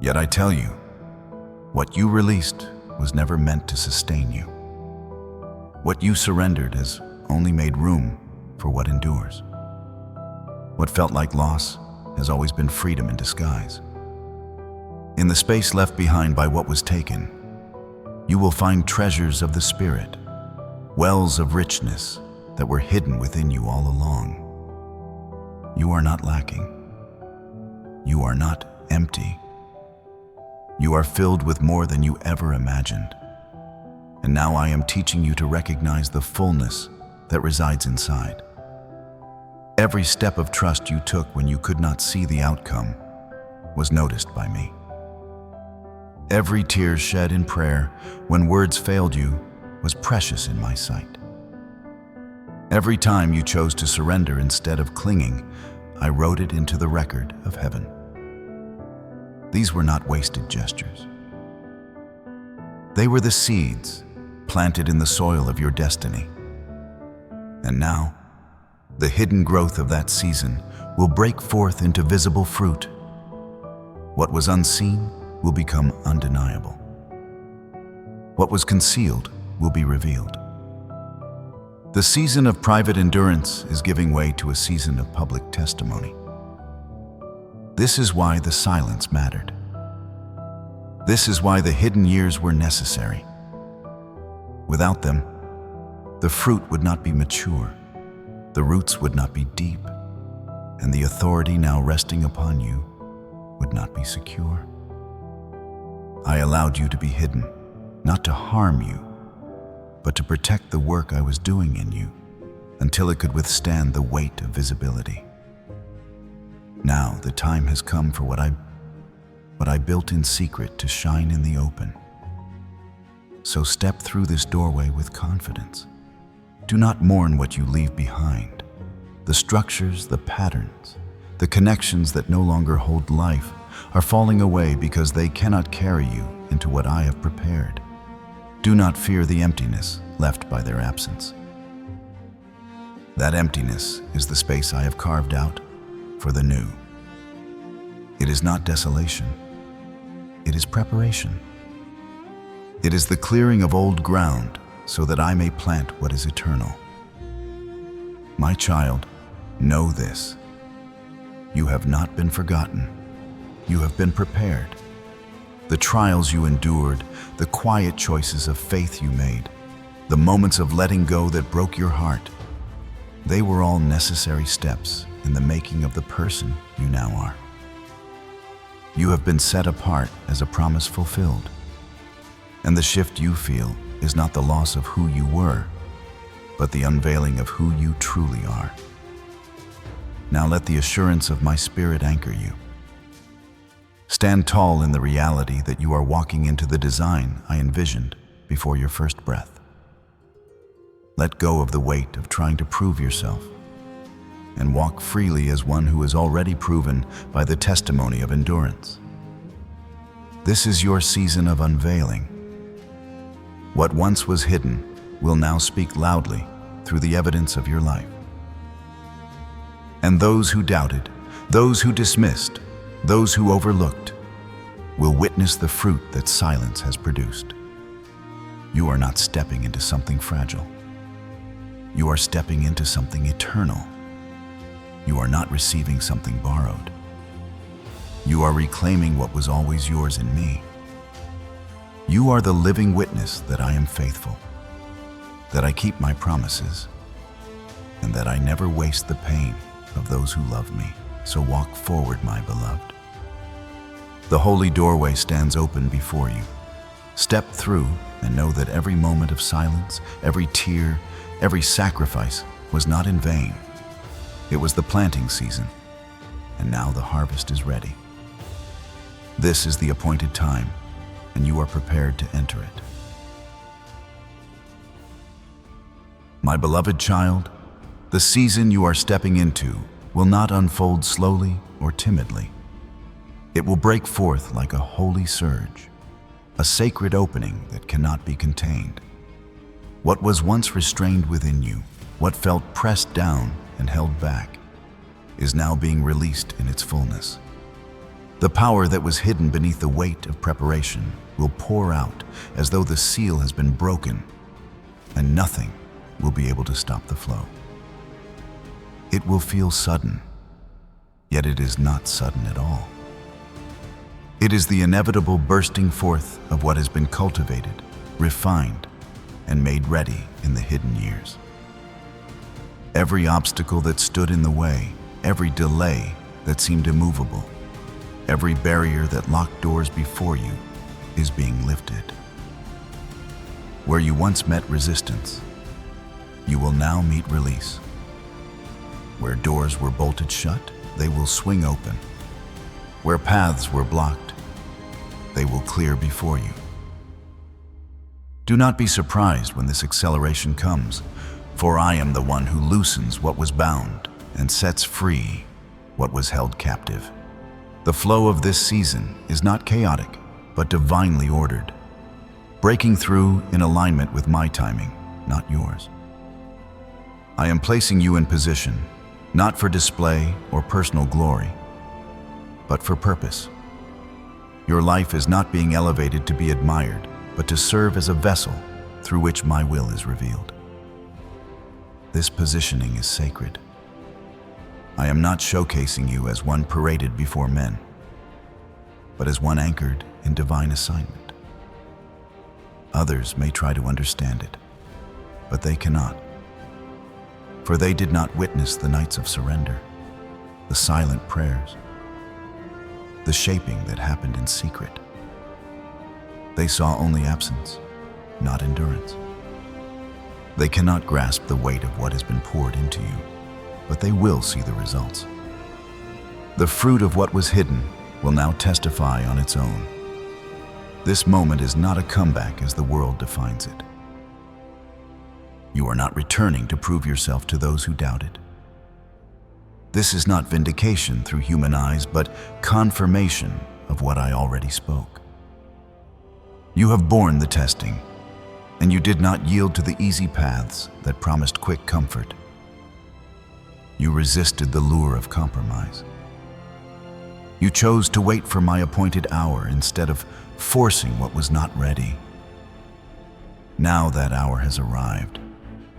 Yet I tell you, what you released was never meant to sustain you. What you surrendered has only made room for what endures. What felt like loss has always been freedom in disguise. In the space left behind by what was taken, you will find treasures of the Spirit, wells of richness that were hidden within you all along. You are not lacking. You are not empty. You are filled with more than you ever imagined. And now I am teaching you to recognize the fullness that resides inside. Every step of trust you took when you could not see the outcome was noticed by me. Every tear shed in prayer when words failed you was precious in my sight. Every time you chose to surrender instead of clinging, I wrote it into the record of heaven. These were not wasted gestures. They were the seeds planted in the soil of your destiny. And now, the hidden growth of that season will break forth into visible fruit. What was unseen will become undeniable. What was concealed will be revealed. The season of private endurance is giving way to a season of public testimony. This is why the silence mattered. This is why the hidden years were necessary. Without them, the fruit would not be mature, the roots would not be deep, and the authority now resting upon you would not be secure. I allowed you to be hidden, not to harm you, but to protect the work I was doing in you until it could withstand the weight of visibility. Now the time has come for what I built in secret to shine in the open. So step through this doorway with confidence. Do not mourn what you leave behind. The structures, the patterns, the connections that no longer hold life are falling away because they cannot carry you into what I have prepared. Do not fear the emptiness left by their absence. That emptiness is the space I have carved out for the new. It is not desolation. It is preparation. It is the clearing of old ground so that I may plant what is eternal. My child, know this. You have not been forgotten. You have been prepared. The trials you endured, the quiet choices of faith you made, the moments of letting go that broke your heart, they were all necessary steps in the making of the person you now are. You have been set apart as a promise fulfilled. And the shift you feel is not the loss of who you were, but the unveiling of who you truly are. Now let the assurance of my Spirit anchor you. Stand tall in the reality that you are walking into the design I envisioned before your first breath. Let go of the weight of trying to prove yourself and walk freely as one who is already proven by the testimony of endurance. This is your season of unveiling. What once was hidden will now speak loudly through the evidence of your life. And those who doubted, those who dismissed, those who overlooked, will witness the fruit that silence has produced. You are not stepping into something fragile. You are stepping into something eternal. You are not receiving something borrowed. You are reclaiming what was always yours in me. You are the living witness that I am faithful, that I keep my promises, and that I never waste the pain of those who love me. So walk forward, my beloved. The holy doorway stands open before you. Step through and know that every moment of silence, every tear, every sacrifice was not in vain. It was the planting season, and now the harvest is ready. This is the appointed time, and you are prepared to enter it. My beloved child, the season you are stepping into will not unfold slowly or timidly. It will break forth like a holy surge, a sacred opening that cannot be contained. What was once restrained within you, what felt pressed down and held back, is now being released in its fullness. The power that was hidden beneath the weight of preparation will pour out as though the seal has been broken, and nothing will be able to stop the flow. It will feel sudden, yet it is not sudden at all. It is the inevitable bursting forth of what has been cultivated, refined, and made ready in the hidden years. Every obstacle that stood in the way, every delay that seemed immovable, every barrier that locked doors before you is being lifted. Where you once met resistance, you will now meet release. Where doors were bolted shut, they will swing open. Where paths were blocked, they will clear before you. Do not be surprised when this acceleration comes, for I am the one who loosens what was bound and sets free what was held captive. The flow of this season is not chaotic, but divinely ordered, breaking through in alignment with my timing, not yours. I am placing you in position, not for display or personal glory, but for purpose. Your life is not being elevated to be admired, but to serve as a vessel through which my will is revealed. This positioning is sacred. I am not showcasing you as one paraded before men, but as one anchored in divine assignment. Others may try to understand it, but they cannot, for they did not witness the nights of surrender, the silent prayers, the shaping that happened in secret. They saw only absence, not endurance. They cannot grasp the weight of what has been poured into you, but they will see the results. The fruit of what was hidden will now testify on its own. This moment is not a comeback as the world defines it. You are not returning to prove yourself to those who doubted. This is not vindication through human eyes, but confirmation of what I already spoke. You have borne the testing, and you did not yield to the easy paths that promised quick comfort. You resisted the lure of compromise. You chose to wait for my appointed hour instead of forcing what was not ready. Now that hour has arrived,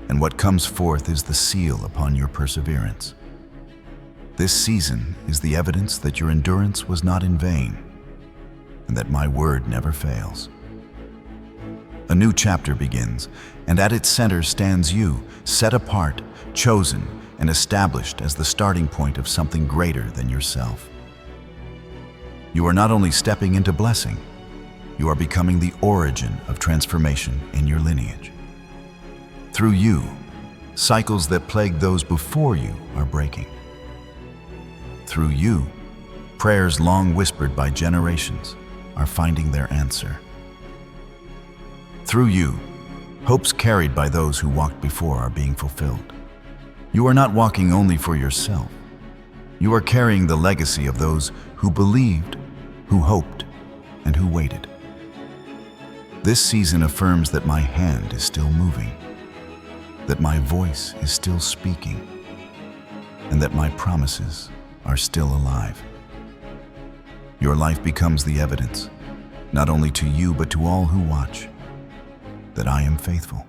and what comes forth is the seal upon your perseverance. This season is the evidence that your endurance was not in vain, and that my word never fails. A new chapter begins, and at its center stands you, set apart, chosen, and established as the starting point of something greater than yourself. You are not only stepping into blessing, you are becoming the origin of transformation in your lineage. Through you, cycles that plagued those before you are breaking. Through you, prayers long whispered by generations are finding their answer. Through you, hopes carried by those who walked before are being fulfilled. You are not walking only for yourself. You are carrying the legacy of those who believed, who hoped, and who waited. This season affirms that my hand is still moving, that my voice is still speaking, and that my promises are still alive. Your life becomes the evidence, not only to you but to all who watch, that I am faithful.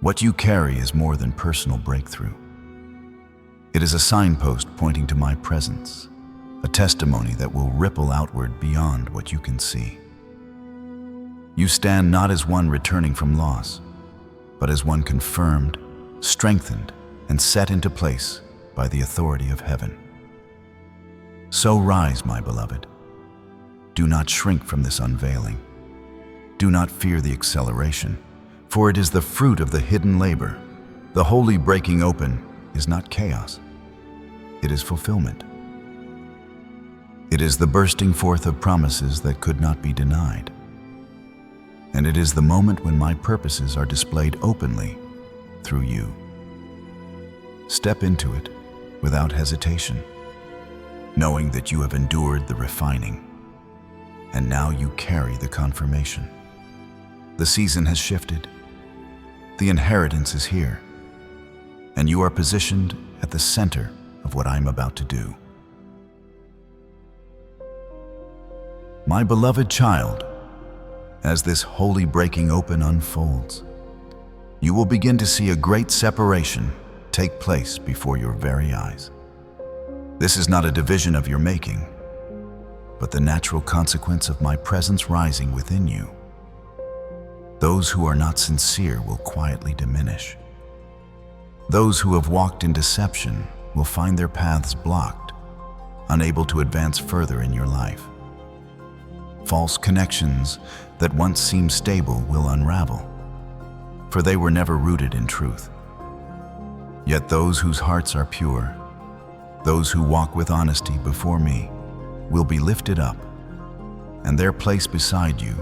What you carry is more than personal breakthrough. It is a signpost pointing to my presence, a testimony that will ripple outward beyond what you can see. You stand not as one returning from loss, but as one confirmed, strengthened, and set into place by the authority of heaven. So rise, my beloved. Do not shrink from this unveiling. Do not fear the acceleration, for it is the fruit of the hidden labor. The holy breaking open is not chaos. It is fulfillment. It is the bursting forth of promises that could not be denied. And it is the moment when my purposes are displayed openly through you. Step into it without hesitation, knowing that you have endured the refining, and now you carry the confirmation. The season has shifted. The inheritance is here, and you are positioned at the center of what I'm about to do. My beloved child, as this holy breaking open unfolds, you will begin to see a great separation take place before your very eyes. This is not a division of your making, but the natural consequence of my presence rising within you. Those who are not sincere will quietly diminish. Those who have walked in deception will find their paths blocked, unable to advance further in your life. False connections that once seemed stable will unravel, for they were never rooted in truth. Yet those whose hearts are pure, those who walk with honesty before me, will be lifted up, and their place beside you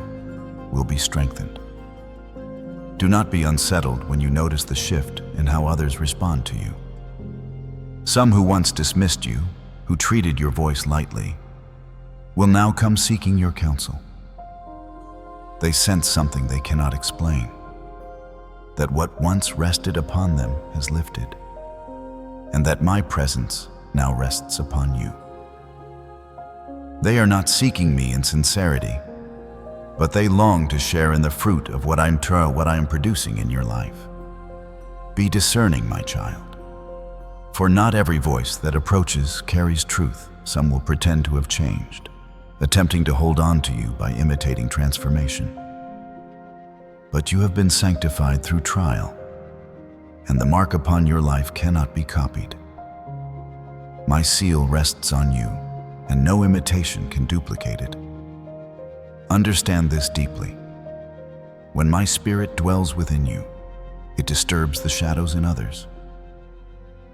will be strengthened. Do not be unsettled when you notice the shift in how others respond to you. Some who once dismissed you, who treated your voice lightly, will now come seeking your counsel. They sense something they cannot explain, that what once rested upon them has lifted, and that my presence now rests upon you. They are not seeking me in sincerity, but they long to share in the fruit of what I am producing in your life. Be discerning, my child, for not every voice that approaches carries truth. Some will pretend to have changed, attempting to hold on to you by imitating transformation. But you have been sanctified through trial, and the mark upon your life cannot be copied. My seal rests on you, and no imitation can duplicate it. Understand this deeply. When my spirit dwells within you, it disturbs the shadows in others.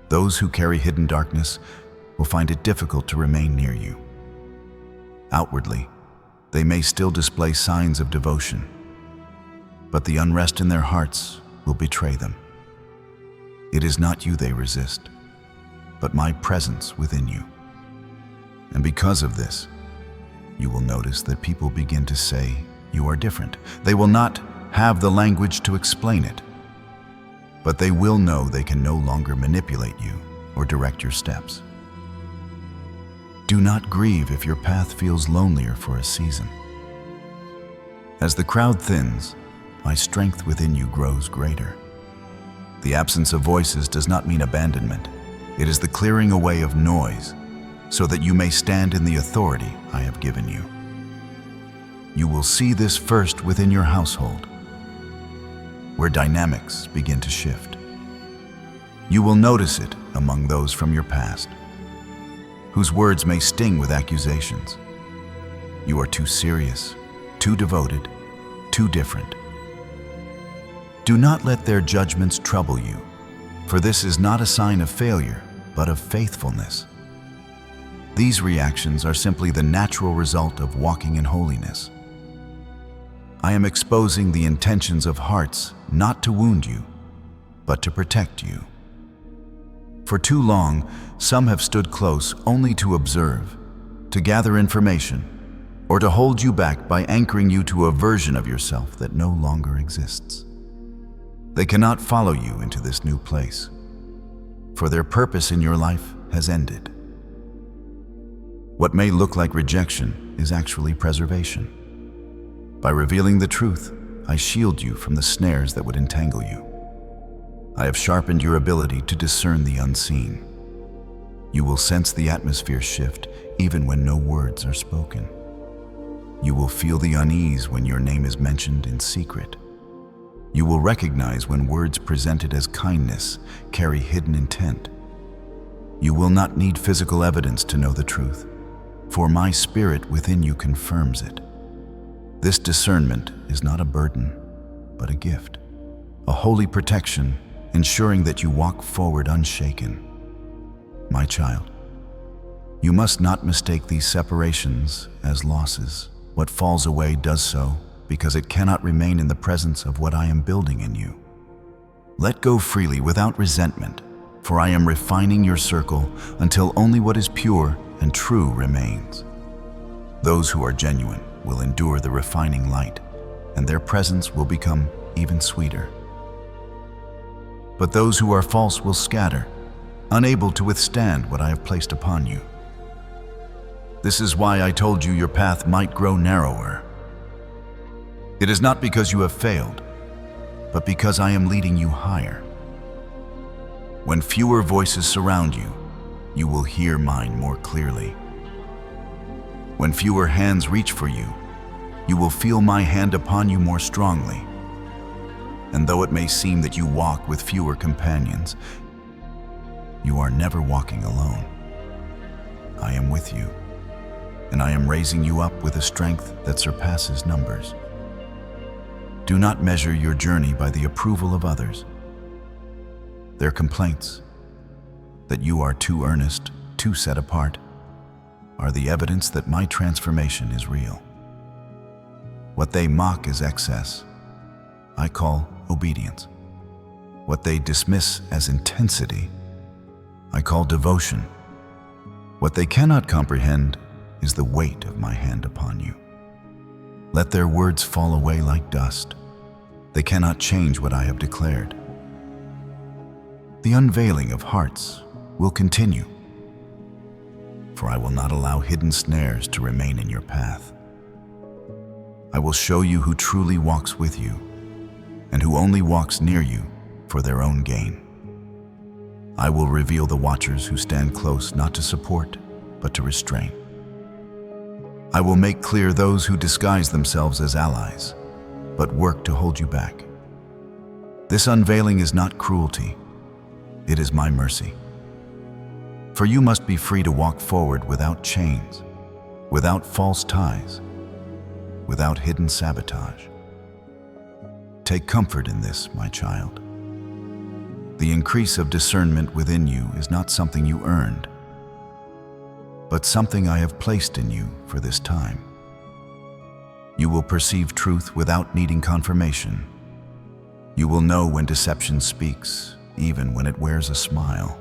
Those who carry hidden darkness will find it difficult to remain near you. Outwardly, they may still display signs of devotion, but the unrest in their hearts will betray them. It is not you they resist, but my presence within you. And because of this, you will notice that people begin to say you are different. They will not have the language to explain it, but they will know they can no longer manipulate you or direct your steps. Do not grieve if your path feels lonelier for a season. As the crowd thins, my strength within you grows greater. The absence of voices does not mean abandonment. It is the clearing away of noise so that you may stand in the authority I have given you. You will see this first within your household, where dynamics begin to shift. You will notice it among those from your past, whose words may sting with accusations. You are too serious, too devoted, too different. Do not let their judgments trouble you, for this is not a sign of failure, but of faithfulness. These reactions are simply the natural result of walking in holiness. I am exposing the intentions of hearts not to wound you, but to protect you. For too long, some have stood close only to observe, to gather information, or to hold you back by anchoring you to a version of yourself that no longer exists. They cannot follow you into this new place, for their purpose in your life has ended. What may look like rejection is actually preservation. By revealing the truth, I shield you from the snares that would entangle you. I have sharpened your ability to discern the unseen. You will sense the atmosphere shift even when no words are spoken. You will feel the unease when your name is mentioned in secret. You will recognize when words presented as kindness carry hidden intent. You will not need physical evidence to know the truth, for my spirit within you confirms it. This discernment is not a burden, but a gift, a holy protection, ensuring that you walk forward unshaken. My child, you must not mistake these separations as losses. What falls away does so because it cannot remain in the presence of what I am building in you. Let go freely without resentment, for I am refining your circle until only what is pure and true remains. Those who are genuine will endure the refining light, and their presence will become even sweeter. But those who are false will scatter, unable to withstand what I have placed upon you. This is why I told you your path might grow narrower. It is not because you have failed, but because I am leading you higher. When fewer voices surround you, you will hear mine more clearly. When fewer hands reach for you, you will feel my hand upon you more strongly. And though it may seem that you walk with fewer companions, you are never walking alone. I am with you, and I am raising you up with a strength that surpasses numbers. Do not measure your journey by the approval of others. Their complaints that you are too earnest, too set apart, are the evidence that my transformation is real. What they mock as excess, I call obedience. What they dismiss as intensity, I call devotion. What they cannot comprehend is the weight of my hand upon you. Let their words fall away like dust. They cannot change what I have declared. The unveiling of hearts will continue, for I will not allow hidden snares to remain in your path. I will show you who truly walks with you and who only walks near you for their own gain. I will reveal the watchers who stand close not to support, but to restrain. I will make clear those who disguise themselves as allies, but work to hold you back. This unveiling is not cruelty, it is my mercy. For you must be free to walk forward without chains, without false ties, without hidden sabotage. Take comfort in this, my child. The increase of discernment within you is not something you earned, but something I have placed in you for this time. You will perceive truth without needing confirmation. You will know when deception speaks, even when it wears a smile.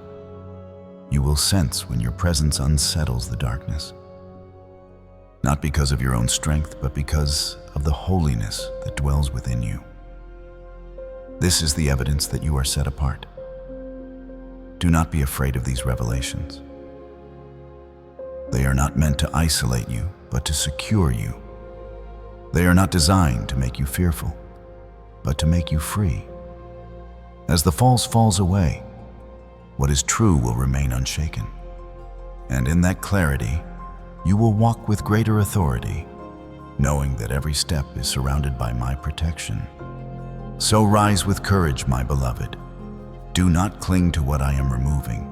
You will sense when your presence unsettles the darkness. Not because of your own strength, but because of the holiness that dwells within you. This is the evidence that you are set apart. Do not be afraid of these revelations. They are not meant to isolate you, but to secure you. They are not designed to make you fearful, but to make you free. As the false falls away, what is true will remain unshaken. And in that clarity, you will walk with greater authority, knowing that every step is surrounded by my protection. So rise with courage, my beloved. Do not cling to what I am removing.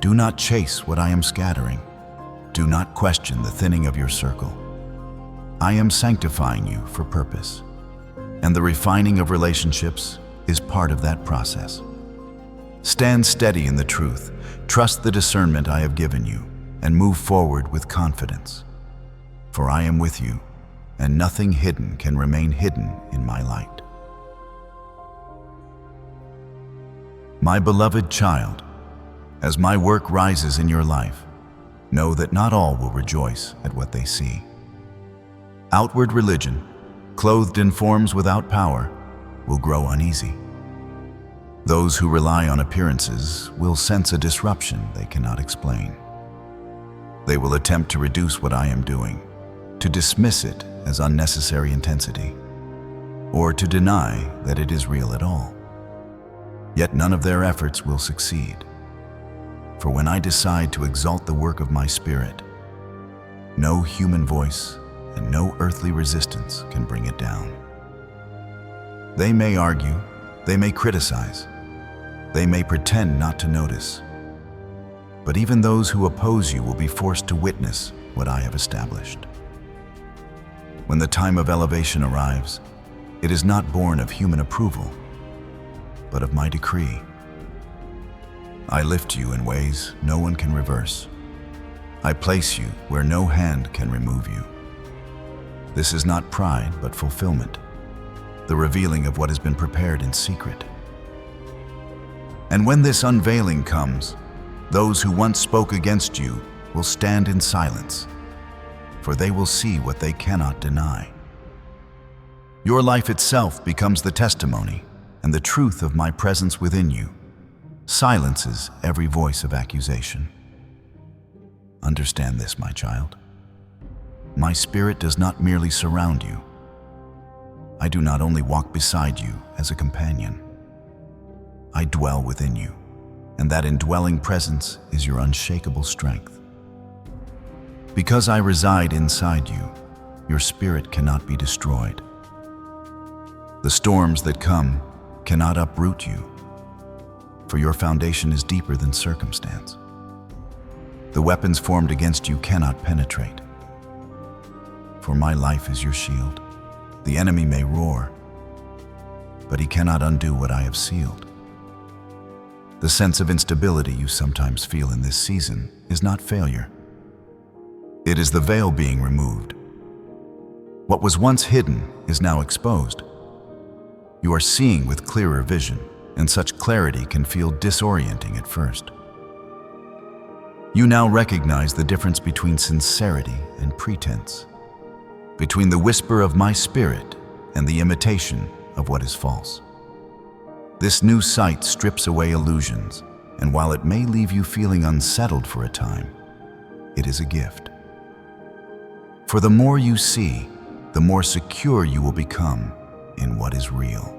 Do not chase what I am scattering. Do not question the thinning of your circle. I am sanctifying you for purpose, and the refining of relationships is part of that process. Stand steady in the truth, trust the discernment I have given you, and move forward with confidence. For I am with you, and nothing hidden can remain hidden in my light. My beloved child, as my work rises in your life, know that not all will rejoice at what they see. Outward religion, clothed in forms without power, will grow uneasy. Those who rely on appearances will sense a disruption they cannot explain. They will attempt to reduce what I am doing, to dismiss it as unnecessary intensity, or to deny that it is real at all. Yet none of their efforts will succeed. For when I decide to exalt the work of my Spirit, no human voice and no earthly resistance can bring it down. They may argue, they may criticize, they may pretend not to notice, but even those who oppose you will be forced to witness what I have established. When the time of elevation arrives, it is not born of human approval, but of my decree. I lift you in ways no one can reverse. I place you where no hand can remove you. This is not pride, but fulfillment, the revealing of what has been prepared in secret. And when this unveiling comes, those who once spoke against you will stand in silence, for they will see what they cannot deny. Your life itself becomes the testimony, and the truth of my presence within you silences every voice of accusation. Understand this, my child. My Spirit does not merely surround you. I do not only walk beside you as a companion. I dwell within you, and that indwelling presence is your unshakable strength. Because I reside inside you, your spirit cannot be destroyed. The storms that come cannot uproot you, for your foundation is deeper than circumstance. The weapons formed against you cannot penetrate, for my life is your shield. The enemy may roar, but he cannot undo what I have sealed. The sense of instability you sometimes feel in this season is not failure. It is the veil being removed. What was once hidden is now exposed. You are seeing with clearer vision, and such clarity can feel disorienting at first. You now recognize the difference between sincerity and pretense, between the whisper of my Spirit and the imitation of what is false. This new sight strips away illusions, and while it may leave you feeling unsettled for a time, it is a gift. For the more you see, the more secure you will become in what is real.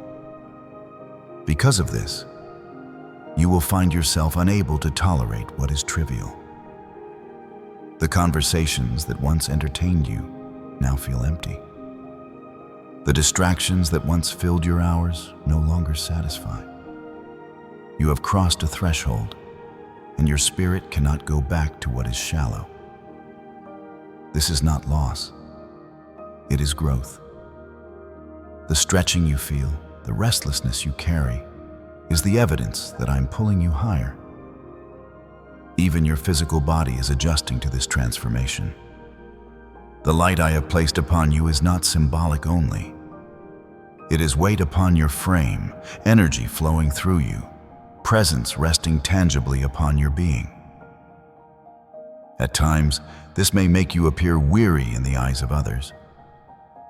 Because of this, you will find yourself unable to tolerate what is trivial. The conversations that once entertained you now feel empty. The distractions that once filled your hours no longer satisfy. You have crossed a threshold, and your spirit cannot go back to what is shallow. This is not loss, it is growth. The stretching you feel, the restlessness you carry, is the evidence that I'm pulling you higher. Even your physical body is adjusting to this transformation. The light I have placed upon you is not symbolic only. It is weight upon your frame, energy flowing through you, presence resting tangibly upon your being. At times, this may make you appear weary in the eyes of others,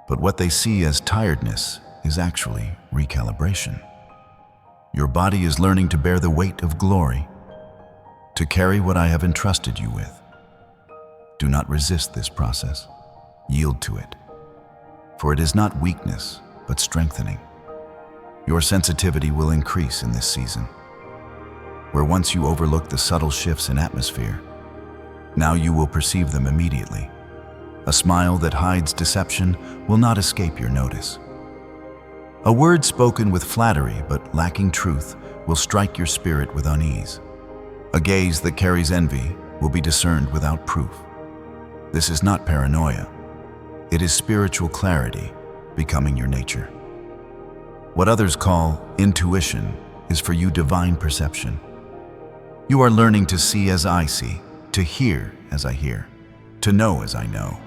but what they see as tiredness is actually recalibration. Your body is learning to bear the weight of glory, to carry what I have entrusted you with. Do not resist this process. Yield to it, for it is not weakness, but strengthening. Your sensitivity will increase in this season. Where once you overlooked the subtle shifts in atmosphere, now you will perceive them immediately. A smile that hides deception will not escape your notice. A word spoken with flattery but lacking truth will strike your spirit with unease. A gaze that carries envy will be discerned without proof. This is not paranoia. It is spiritual clarity becoming your nature. What others call intuition is for you divine perception. You are learning to see as I see, to hear as I hear, to know as I know.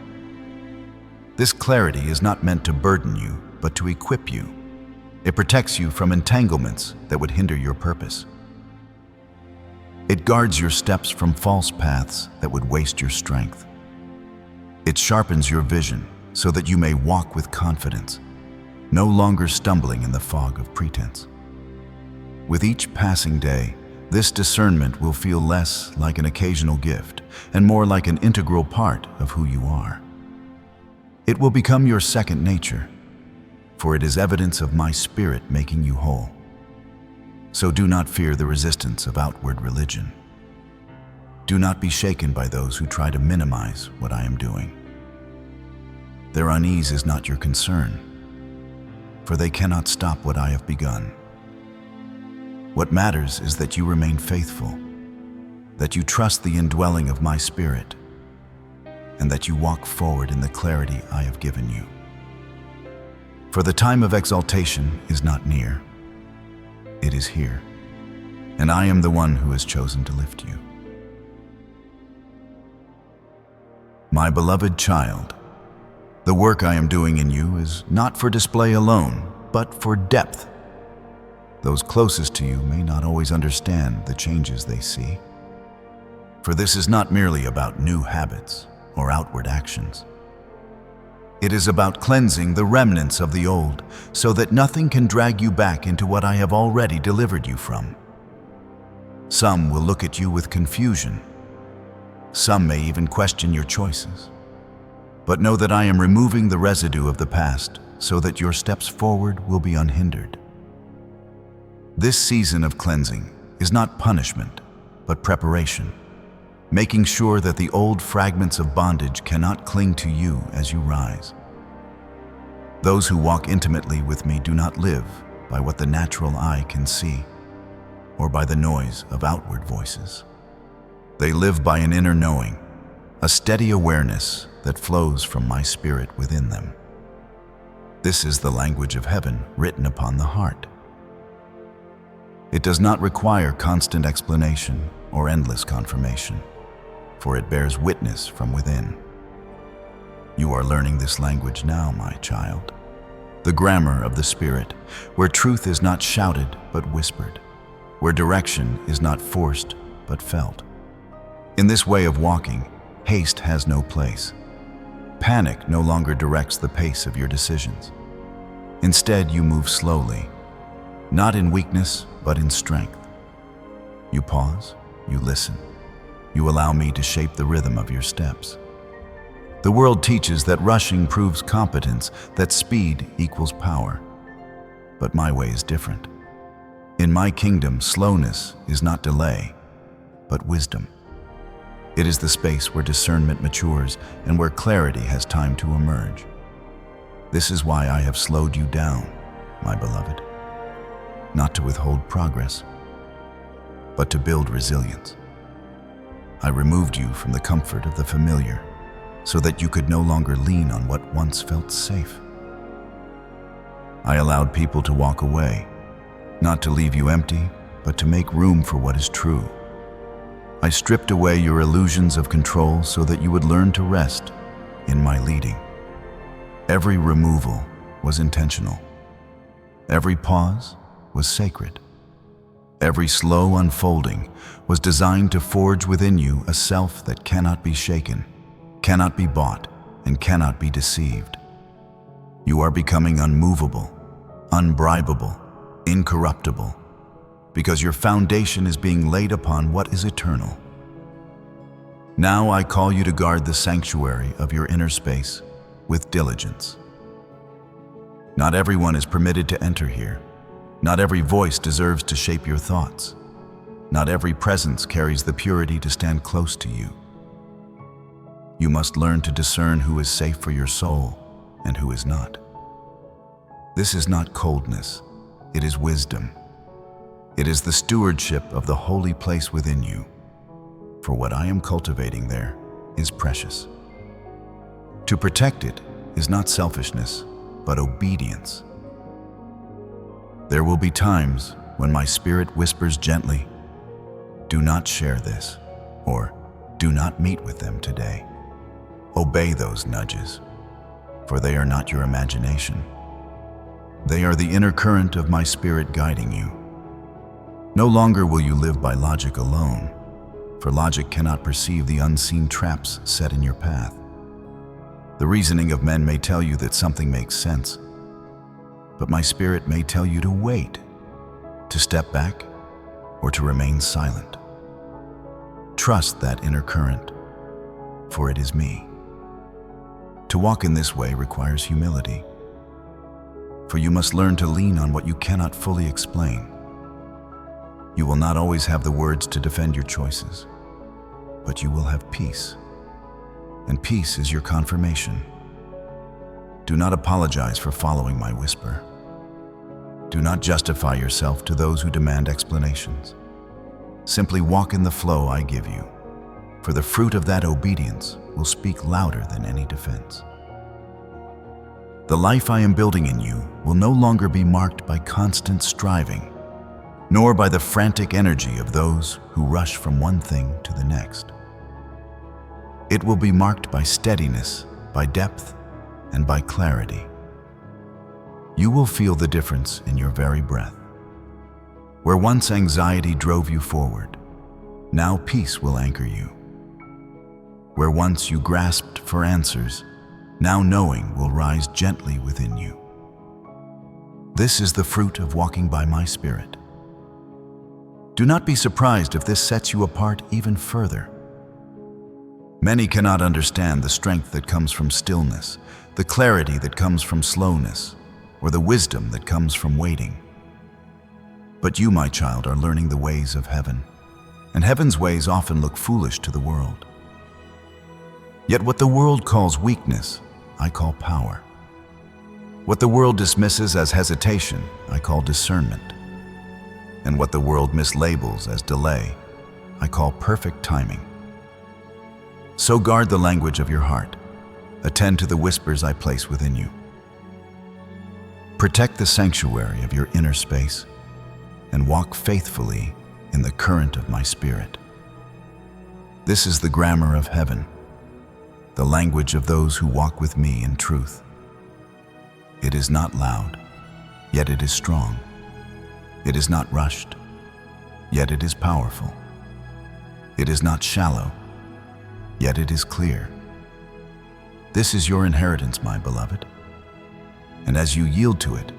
This clarity is not meant to burden you, but to equip you. It protects you from entanglements that would hinder your purpose. It guards your steps from false paths that would waste your strength. It sharpens your vision so that you may walk with confidence, no longer stumbling in the fog of pretense. With each passing day, this discernment will feel less like an occasional gift and more like an integral part of who you are. It will become your second nature, for it is evidence of my spirit making you whole. So do not fear the resistance of outward religion. Do not be shaken by those who try to minimize what I am doing. Their unease is not your concern, for they cannot stop what I have begun. What matters is that you remain faithful, that you trust the indwelling of my spirit, and that you walk forward in the clarity I have given you. For the time of exaltation is not near, it is here, and I am the one who has chosen to lift you. My beloved child, the work I am doing in you is not for display alone, but for depth. Those closest to you may not always understand the changes they see. For this is not merely about new habits or outward actions. It is about cleansing the remnants of the old so that nothing can drag you back into what I have already delivered you from. Some will look at you with confusion. Some may even question your choices. But know that I am removing the residue of the past so that your steps forward will be unhindered. This season of cleansing is not punishment, but preparation, making sure that the old fragments of bondage cannot cling to you as you rise. Those who walk intimately with me do not live by what the natural eye can see, or by the noise of outward voices. They live by an inner knowing, a steady awareness that flows from my spirit within them. This is the language of heaven written upon the heart. It does not require constant explanation or endless confirmation, for it bears witness from within. You are learning this language now, my child, the grammar of the Spirit, where truth is not shouted but whispered, where direction is not forced but felt. In this way of walking, haste has no place. Panic no longer directs the pace of your decisions. Instead, you move slowly, not in weakness, but in strength. You pause, you listen, you allow me to shape the rhythm of your steps. The world teaches that rushing proves competence, that speed equals power. But my way is different. In my kingdom, slowness is not delay, but wisdom. It is the space where discernment matures and where clarity has time to emerge. This is why I have slowed you down, my beloved. Not to withhold progress, but to build resilience. I removed you from the comfort of the familiar so that you could no longer lean on what once felt safe. I allowed people to walk away, not to leave you empty, but to make room for what is true. I stripped away your illusions of control so that you would learn to rest in my leading. Every removal was intentional, Every pause was sacred. Every slow unfolding was designed to forge within you a self that cannot be shaken, cannot be bought, and cannot be deceived. You are becoming unmovable, unbribable, incorruptible, because your foundation is being laid upon what is eternal. Now I call you to guard the sanctuary of your inner space with diligence. Not everyone is permitted to enter here. Not every voice deserves to shape your thoughts. Not every presence carries the purity to stand close to you. You must learn to discern who is safe for your soul and who is not. This is not coldness, it is wisdom. It is the stewardship of the holy place within you, for what I am cultivating there is precious. To protect it is not selfishness, but obedience. There will be times when my spirit whispers gently, "Do not share this," or "Do not meet with them today." Obey those nudges, for they are not your imagination. They are the inner current of my spirit guiding you. No longer will you live by logic alone, for logic cannot perceive the unseen traps set in your path. The reasoning of men may tell you that something makes sense, but my spirit may tell you to wait, to step back, or to remain silent. Trust that inner current, for it is me. To walk in this way requires humility, for you must learn to lean on what you cannot fully explain. You will not always have the words to defend your choices, but you will have peace, and peace is your confirmation. Do not apologize for following my whisper. Do not justify yourself to those who demand explanations. Simply walk in the flow I give you, for the fruit of that obedience will speak louder than any defense. The life I am building in you will no longer be marked by constant striving, nor by the frantic energy of those who rush from one thing to the next. It will be marked by steadiness, by depth, and by clarity. You will feel the difference in your very breath. Where once anxiety drove you forward, now peace will anchor you. Where once you grasped for answers, now knowing will rise gently within you. This is the fruit of walking by my Spirit. Do not be surprised if this sets you apart even further. Many cannot understand the strength that comes from stillness, the clarity that comes from slowness, or the wisdom that comes from waiting. But you, my child, are learning the ways of heaven, and heaven's ways often look foolish to the world. Yet what the world calls weakness, I call power. What the world dismisses as hesitation, I call discernment. And what the world mislabels as delay, I call perfect timing. So guard the language of your heart. Attend to the whispers I place within you. Protect the sanctuary of your inner space and walk faithfully in the current of my Spirit. This is the grammar of heaven, the language of those who walk with me in truth. It is not loud, yet it is strong. It is not rushed, yet it is powerful. It is not shallow, yet it is clear. This is your inheritance, my beloved. And as you yield to it,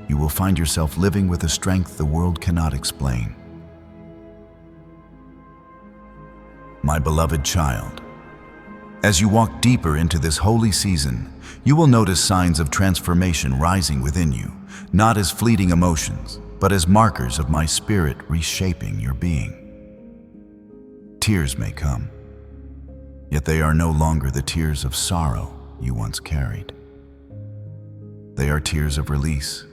you will find yourself living with a strength the world cannot explain. My beloved child, as you walk deeper into this holy season, you will notice signs of transformation rising within you, not as fleeting emotions, but as markers of my Spirit reshaping your being. Tears may come, yet they are no longer the tears of sorrow you once carried. They are tears of release,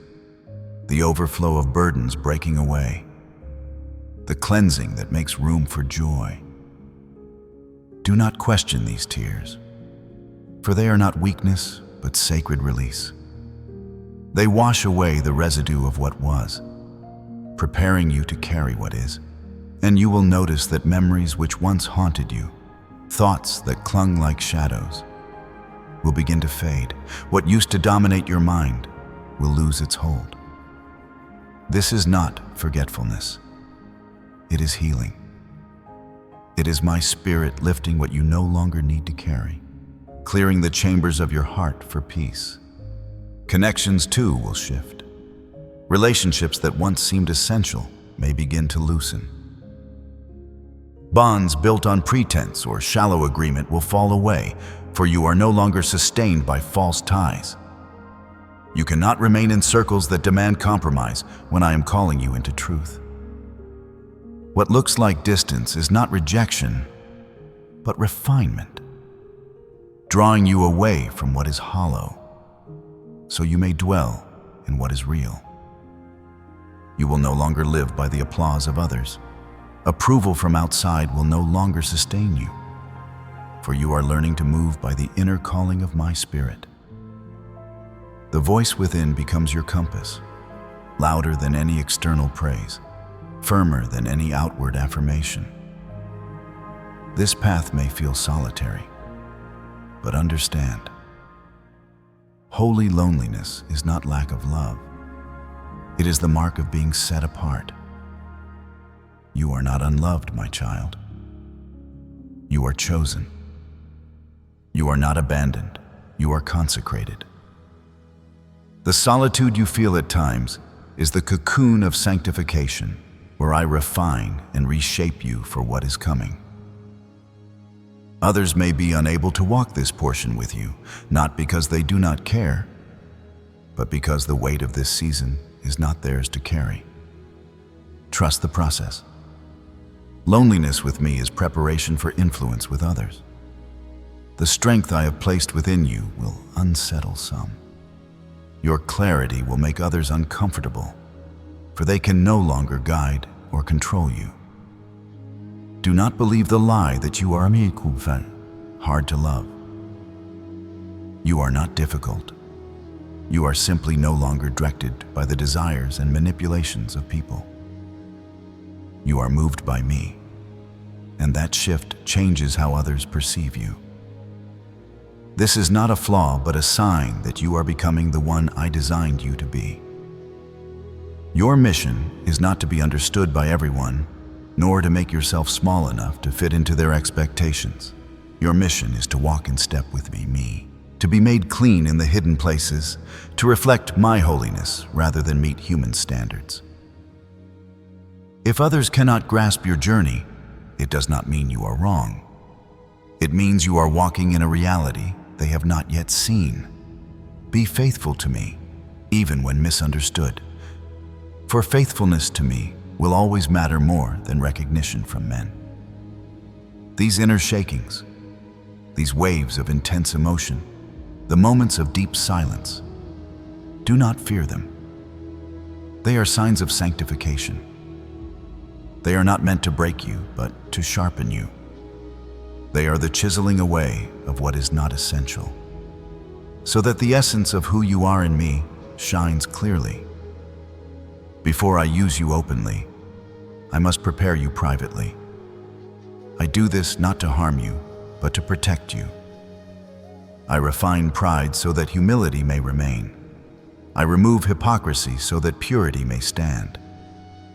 the overflow of burdens breaking away, the cleansing that makes room for joy. Do not question these tears, for they are not weakness, but sacred release. They wash away the residue of what was, preparing you to carry what is, and you will notice that memories which once haunted you, thoughts that clung like shadows, will begin to fade. What used to dominate your mind will lose its hold. This is not forgetfulness. It is healing. It is my spirit lifting what you no longer need to carry, clearing the chambers of your heart for peace. Connections, too, will shift. Relationships that once seemed essential may begin to loosen. Bonds built on pretense or shallow agreement will fall away, for you are no longer sustained by false ties. You cannot remain in circles that demand compromise when I am calling you into truth. What looks like distance is not rejection, but refinement, drawing you away from what is hollow, so you may dwell in what is real. You will no longer live by the applause of others. Approval from outside will no longer sustain you, for you are learning to move by the inner calling of my spirit. The voice within becomes your compass, louder than any external praise, firmer than any outward affirmation. This path may feel solitary, but understand, holy loneliness is not lack of love. It is the mark of being set apart. You are not unloved, my child. You are chosen. You are not abandoned. You are consecrated. The solitude you feel at times is the cocoon of sanctification, where I refine and reshape you for what is coming. Others may be unable to walk this portion with you, not because they do not care, but because the weight of this season is not theirs to carry. Trust the process. Loneliness with me is preparation for influence with others. The strength I have placed within you will unsettle some. Your clarity will make others uncomfortable, for they can no longer guide or control you. Do not believe the lie that you are hard to love. You are not difficult. You are simply no longer directed by the desires and manipulations of people. You are moved by me, and that shift changes how others perceive you. This is not a flaw, but a sign that you are becoming the one I designed you to be. Your mission is not to be understood by everyone, nor to make yourself small enough to fit into their expectations. Your mission is to walk in step with me, to be made clean in the hidden places, to reflect my holiness rather than meet human standards. If others cannot grasp your journey, it does not mean you are wrong. It means you are walking in a reality they have not yet seen. Be faithful to me, even when misunderstood. For faithfulness to me will always matter more than recognition from men. These inner shakings, these waves of intense emotion, the moments of deep silence, do not fear them. They are signs of sanctification. They are not meant to break you, but to sharpen you. They are the chiseling away of what is not essential, so that the essence of who you are in me shines clearly. Before I use you openly, I must prepare you privately. I do this not to harm you, but to protect you. I refine pride so that humility may remain. I remove hypocrisy so that purity may stand.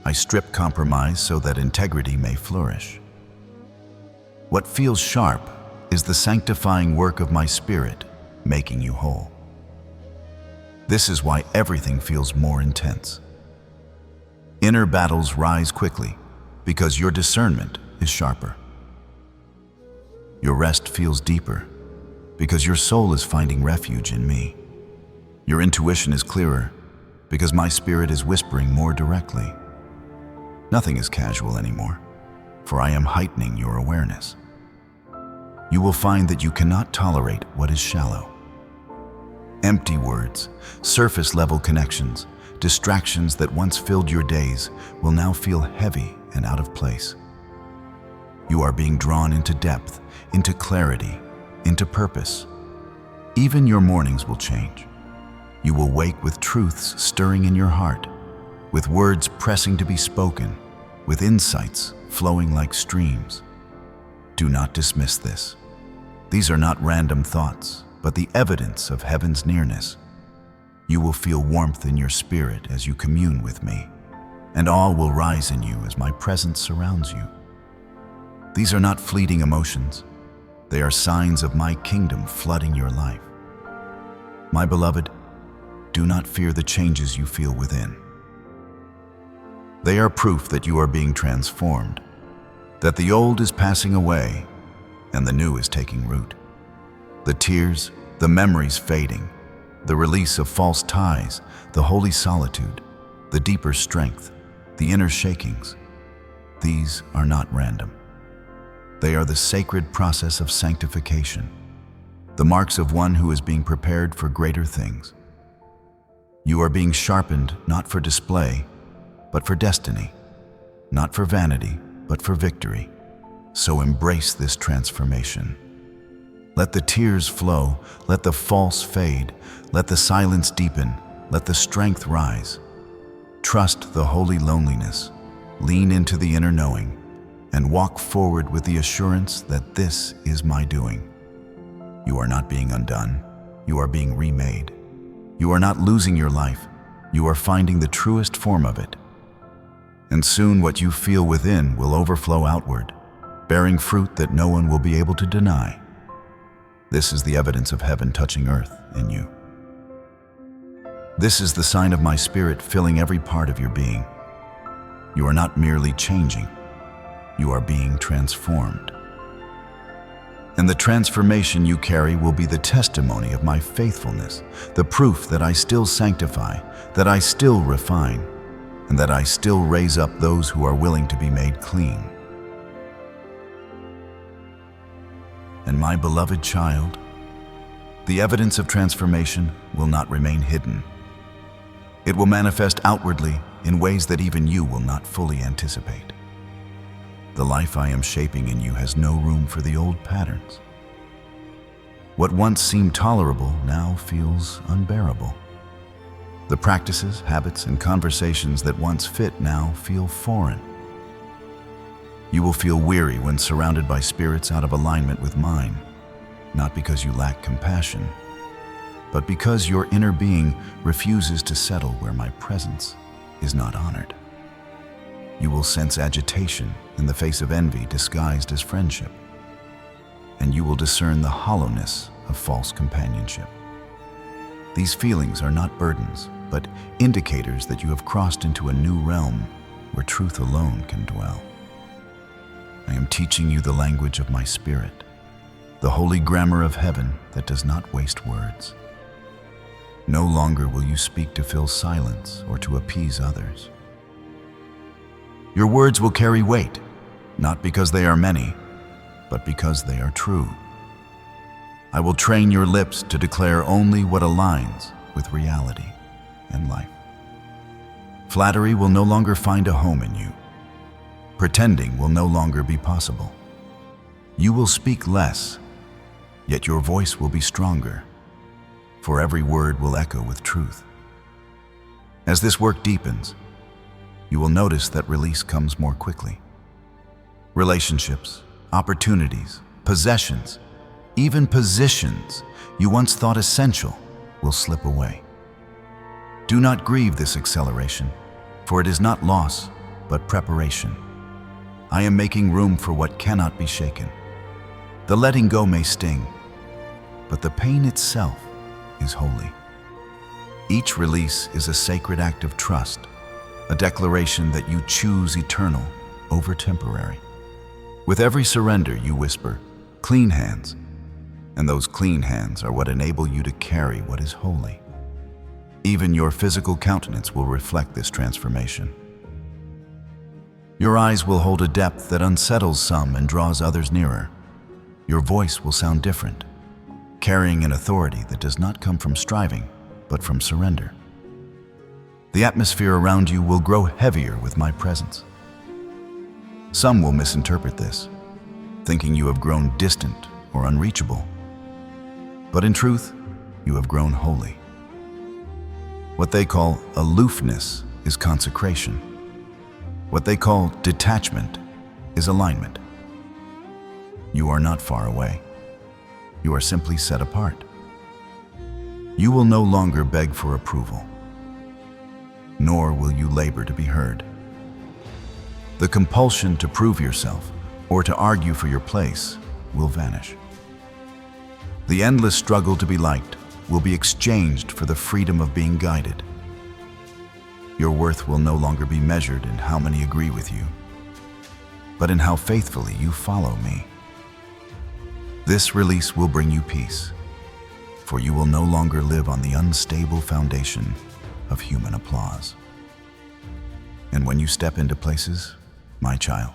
I strip compromise so that integrity may flourish. What feels sharp is the sanctifying work of my spirit, making you whole. This is why everything feels more intense. Inner battles rise quickly because your discernment is sharper. Your rest feels deeper because your soul is finding refuge in me. Your intuition is clearer because my spirit is whispering more directly. Nothing is casual anymore, for I am heightening your awareness. You will find that you cannot tolerate what is shallow. Empty words, surface-level connections, distractions that once filled your days will now feel heavy and out of place. You are being drawn into depth, into clarity, into purpose. Even your mornings will change. You will wake with truths stirring in your heart, with words pressing to be spoken, with insights flowing like streams. Do not dismiss this. These are not random thoughts, but the evidence of heaven's nearness. You will feel warmth in your spirit as you commune with me, and awe will rise in you as my presence surrounds you. These are not fleeting emotions. They are signs of my kingdom flooding your life. My beloved, do not fear the changes you feel within. They are proof that you are being transformed, that the old is passing away and the new is taking root. The tears, the memories fading, the release of false ties, the holy solitude, the deeper strength, the inner shakings, these are not random. They are the sacred process of sanctification, the marks of one who is being prepared for greater things. You are being sharpened not for display, but for destiny, not for vanity, but for victory. So embrace this transformation. Let the tears flow, let the false fade, let the silence deepen, let the strength rise. Trust the holy loneliness, lean into the inner knowing, and walk forward with the assurance that this is my doing. You are not being undone, you are being remade. You are not losing your life, you are finding the truest form of it. And soon what you feel within will overflow outward, bearing fruit that no one will be able to deny. This is the evidence of heaven touching earth in you. This is the sign of my spirit filling every part of your being. You are not merely changing, you are being transformed. And the transformation you carry will be the testimony of my faithfulness, the proof that I still sanctify, that I still refine, and that I still raise up those who are willing to be made clean. And my beloved child, the evidence of transformation will not remain hidden. It will manifest outwardly in ways that even you will not fully anticipate. The life I am shaping in you has no room for the old patterns. What once seemed tolerable now feels unbearable. The practices, habits, and conversations that once fit now feel foreign. You will feel weary when surrounded by spirits out of alignment with mine, not because you lack compassion, but because your inner being refuses to settle where my presence is not honored. You will sense agitation in the face of envy disguised as friendship, and you will discern the hollowness of false companionship. These feelings are not burdens, but indicators that you have crossed into a new realm where truth alone can dwell. I am teaching you the language of my spirit, the holy grammar of heaven that does not waste words. No longer will you speak to fill silence or to appease others. Your words will carry weight, not because they are many, but because they are true. I will train your lips to declare only what aligns with reality and life. Flattery will no longer find a home in you. Pretending will no longer be possible. You will speak less, yet your voice will be stronger, for every word will echo with truth. As this work deepens, you will notice that release comes more quickly. Relationships, opportunities, possessions, even positions you once thought essential will slip away. Do not grieve this acceleration, for it is not loss, but preparation. I am making room for what cannot be shaken. The letting go may sting, but the pain itself is holy. Each release is a sacred act of trust, a declaration that you choose eternal over temporary. With every surrender, you whisper, "Clean hands," and those clean hands are what enable you to carry what is holy. Even your physical countenance will reflect this transformation. Your eyes will hold a depth that unsettles some and draws others nearer. Your voice will sound different, carrying an authority that does not come from striving, but from surrender. The atmosphere around you will grow heavier with my presence. Some will misinterpret this, thinking you have grown distant or unreachable. But in truth, you have grown holy. What they call aloofness is consecration. What they call detachment is alignment. You are not far away. You are simply set apart. You will no longer beg for approval, nor will you labor to be heard. The compulsion to prove yourself or to argue for your place will vanish. The endless struggle to be liked will be exchanged for the freedom of being guided. Your worth will no longer be measured in how many agree with you, but in how faithfully you follow me. This release will bring you peace, for you will no longer live on the unstable foundation of human applause. And when you step into places, my child,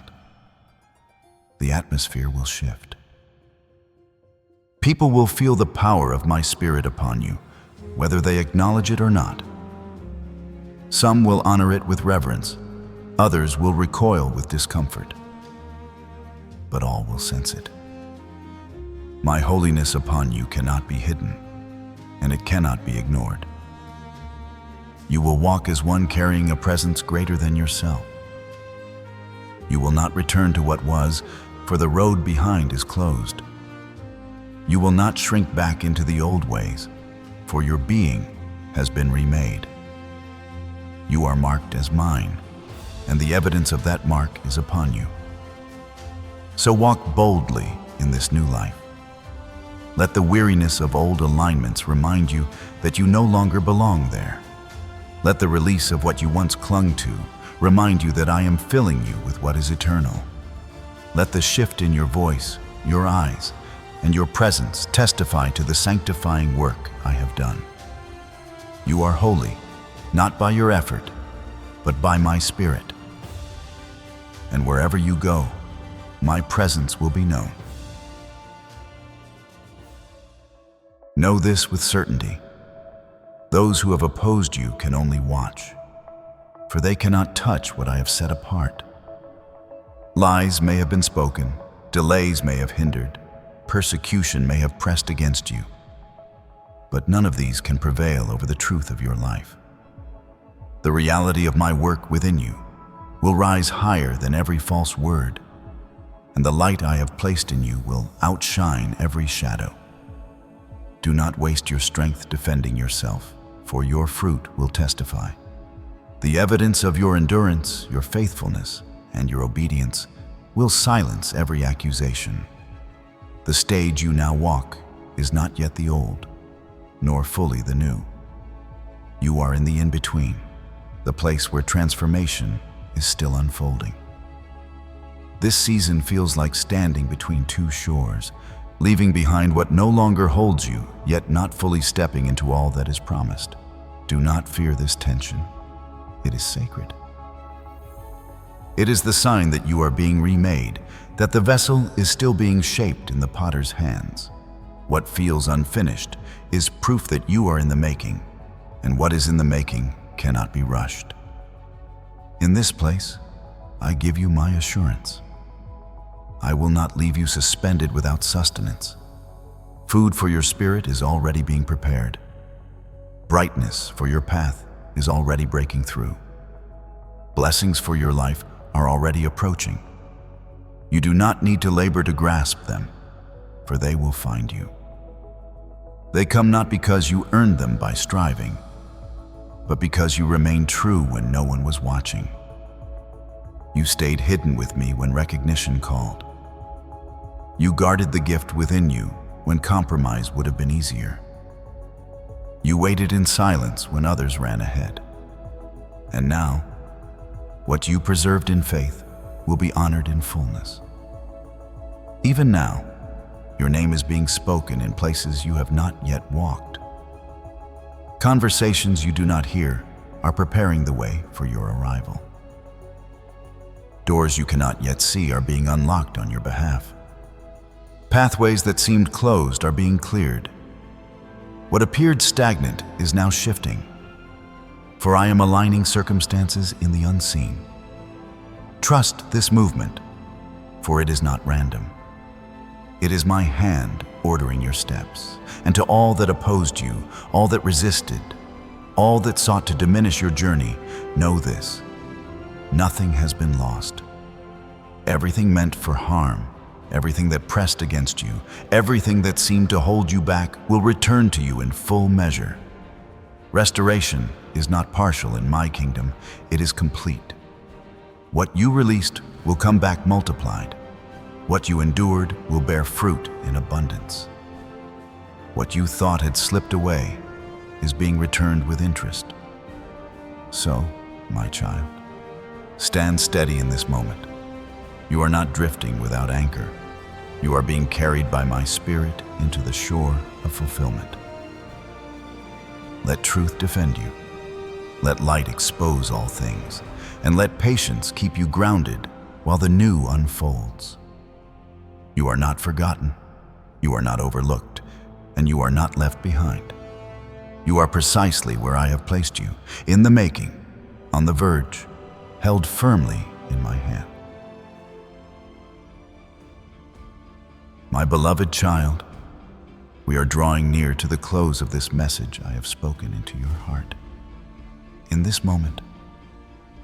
the atmosphere will shift. People will feel the power of my spirit upon you, whether they acknowledge it or not. Some will honor it with reverence, others will recoil with discomfort, but all will sense it. My holiness upon you cannot be hidden, and it cannot be ignored. You will walk as one carrying a presence greater than yourself. You will not return to what was, for the road behind is closed. You will not shrink back into the old ways, for your being has been remade. You are marked as mine, and the evidence of that mark is upon you. So walk boldly in this new life. Let the weariness of old alignments remind you that you no longer belong there. Let the release of what you once clung to remind you that I am filling you with what is eternal. Let the shift in your voice, your eyes, and your presence testify to the sanctifying work I have done. You are holy, not by your effort, but by my Spirit. And wherever you go, my presence will be known. Know this with certainty. Those who have opposed you can only watch, for they cannot touch what I have set apart. Lies may have been spoken, delays may have hindered, persecution may have pressed against you, but none of these can prevail over the truth of your life. The reality of my work within you will rise higher than every false word, and the light I have placed in you will outshine every shadow. Do not waste your strength defending yourself, for your fruit will testify. The evidence of your endurance, your faithfulness, and your obedience will silence every accusation. The stage you now walk is not yet the old, nor fully the new. You are in the in-between, the place where transformation is still unfolding. This season feels like standing between two shores, leaving behind what no longer holds you, yet not fully stepping into all that is promised. Do not fear this tension. It is sacred. It is the sign that you are being remade, that the vessel is still being shaped in the potter's hands. What feels unfinished is proof that you are in the making, and what is in the making cannot be rushed. In this place, I give you my assurance. I will not leave you suspended without sustenance. Food for your spirit is already being prepared. Brightness for your path is already breaking through. Blessings for your life are already approaching. You do not need to labor to grasp them, for they will find you. They come not because you earned them by striving, but because you remained true when no one was watching. You stayed hidden with me when recognition called. You guarded the gift within you when compromise would have been easier. You waited in silence when others ran ahead. And now, what you preserved in faith will be honored in fullness. Even now, your name is being spoken in places you have not yet walked. Conversations you do not hear are preparing the way for your arrival. Doors you cannot yet see are being unlocked on your behalf. Pathways that seemed closed are being cleared. What appeared stagnant is now shifting, for I am aligning circumstances in the unseen. Trust this movement, for it is not random. It is my hand ordering your steps, and to all that opposed you, all that resisted, all that sought to diminish your journey, know this: nothing has been lost. Everything meant for harm, everything that pressed against you, everything that seemed to hold you back will return to you in full measure. Restoration is not partial in my kingdom, it is complete. What you released will come back multiplied. What you endured will bear fruit in abundance. What you thought had slipped away is being returned with interest. So, my child, stand steady in this moment. You are not drifting without anchor. You are being carried by my Spirit into the shore of fulfillment. Let truth defend you. Let light expose all things, and let patience keep you grounded while the new unfolds. You are not forgotten, you are not overlooked, and you are not left behind. You are precisely where I have placed you, in the making, on the verge, held firmly in my hand. My beloved child, we are drawing near to the close of this message I have spoken into your heart. In this moment,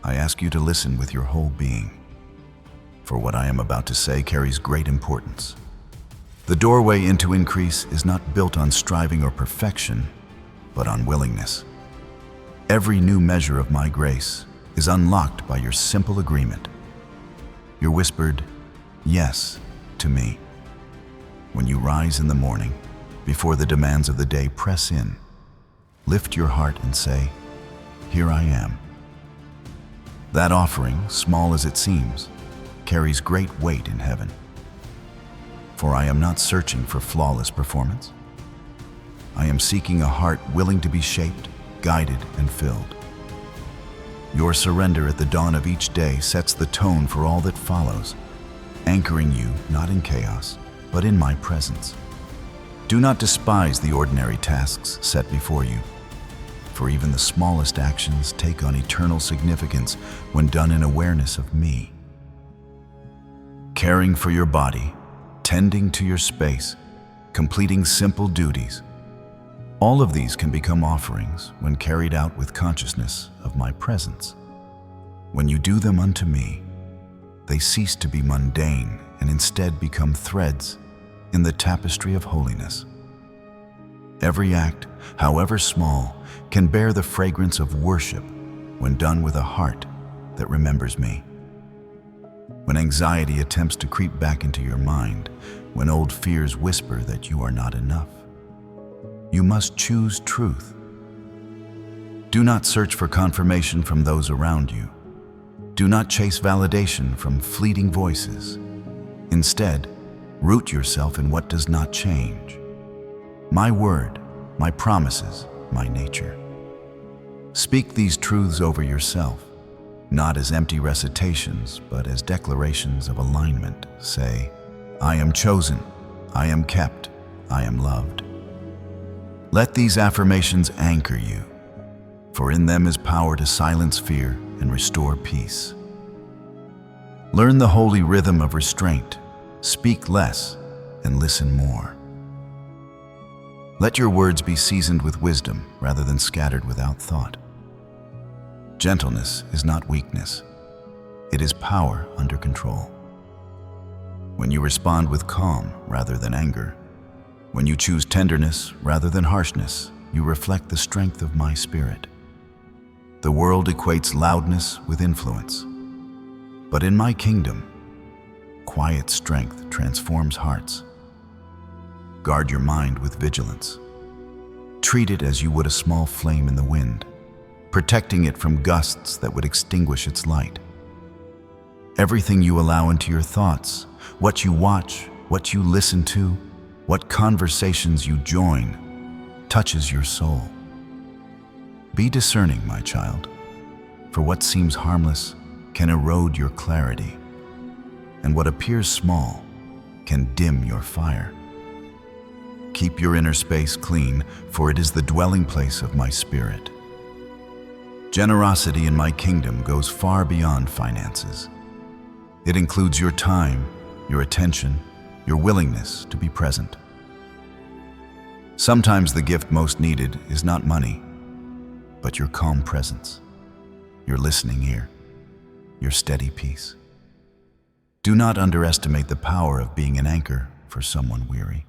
I ask you to listen with your whole being, for what I am about to say carries great importance. The doorway into increase is not built on striving or perfection, but on willingness. Every new measure of my grace is unlocked by your simple agreement. Your whispered yes to me. When you rise in the morning, before the demands of the day press in, lift your heart and say, "Here I am." That offering, small as it seems, carries great weight in heaven. For I am not searching for flawless performance. I am seeking a heart willing to be shaped, guided, and filled. Your surrender at the dawn of each day sets the tone for all that follows, anchoring you not in chaos, but in my presence. Do not despise the ordinary tasks set before you, for even the smallest actions take on eternal significance when done in awareness of me. Caring for your body, tending to your space, completing simple duties, all of these can become offerings when carried out with consciousness of my presence. When you do them unto me, they cease to be mundane and instead become threads in the tapestry of holiness. Every act, however small, can bear the fragrance of worship when done with a heart that remembers me. When anxiety attempts to creep back into your mind, when old fears whisper that you are not enough, you must choose truth. Do not search for confirmation from those around you. Do not chase validation from fleeting voices. Instead, root yourself in what does not change. My word, my promises, my nature. Speak these truths over yourself, not as empty recitations, but as declarations of alignment. Say, I am chosen, I am kept, I am loved. Let these affirmations anchor you, for in them is power to silence fear and restore peace. Learn the holy rhythm of restraint. Speak less and listen more. Let your words be seasoned with wisdom rather than scattered without thought. Gentleness is not weakness. It is power under control. When you respond with calm rather than anger, when you choose tenderness rather than harshness, you reflect the strength of my Spirit. The world equates loudness with influence, but in my kingdom, quiet strength transforms hearts. Guard your mind with vigilance. Treat it as you would a small flame in the wind, protecting it from gusts that would extinguish its light. Everything you allow into your thoughts, what you watch, what you listen to, what conversations you join, touches your soul. Be discerning, my child, for what seems harmless can erode your clarity, and what appears small can dim your fire. Keep your inner space clean, for it is the dwelling place of my Spirit. Generosity in my kingdom goes far beyond finances. It includes your time, your attention, your willingness to be present. Sometimes the gift most needed is not money, but your calm presence, your listening ear, your steady peace. Do not underestimate the power of being an anchor for someone weary.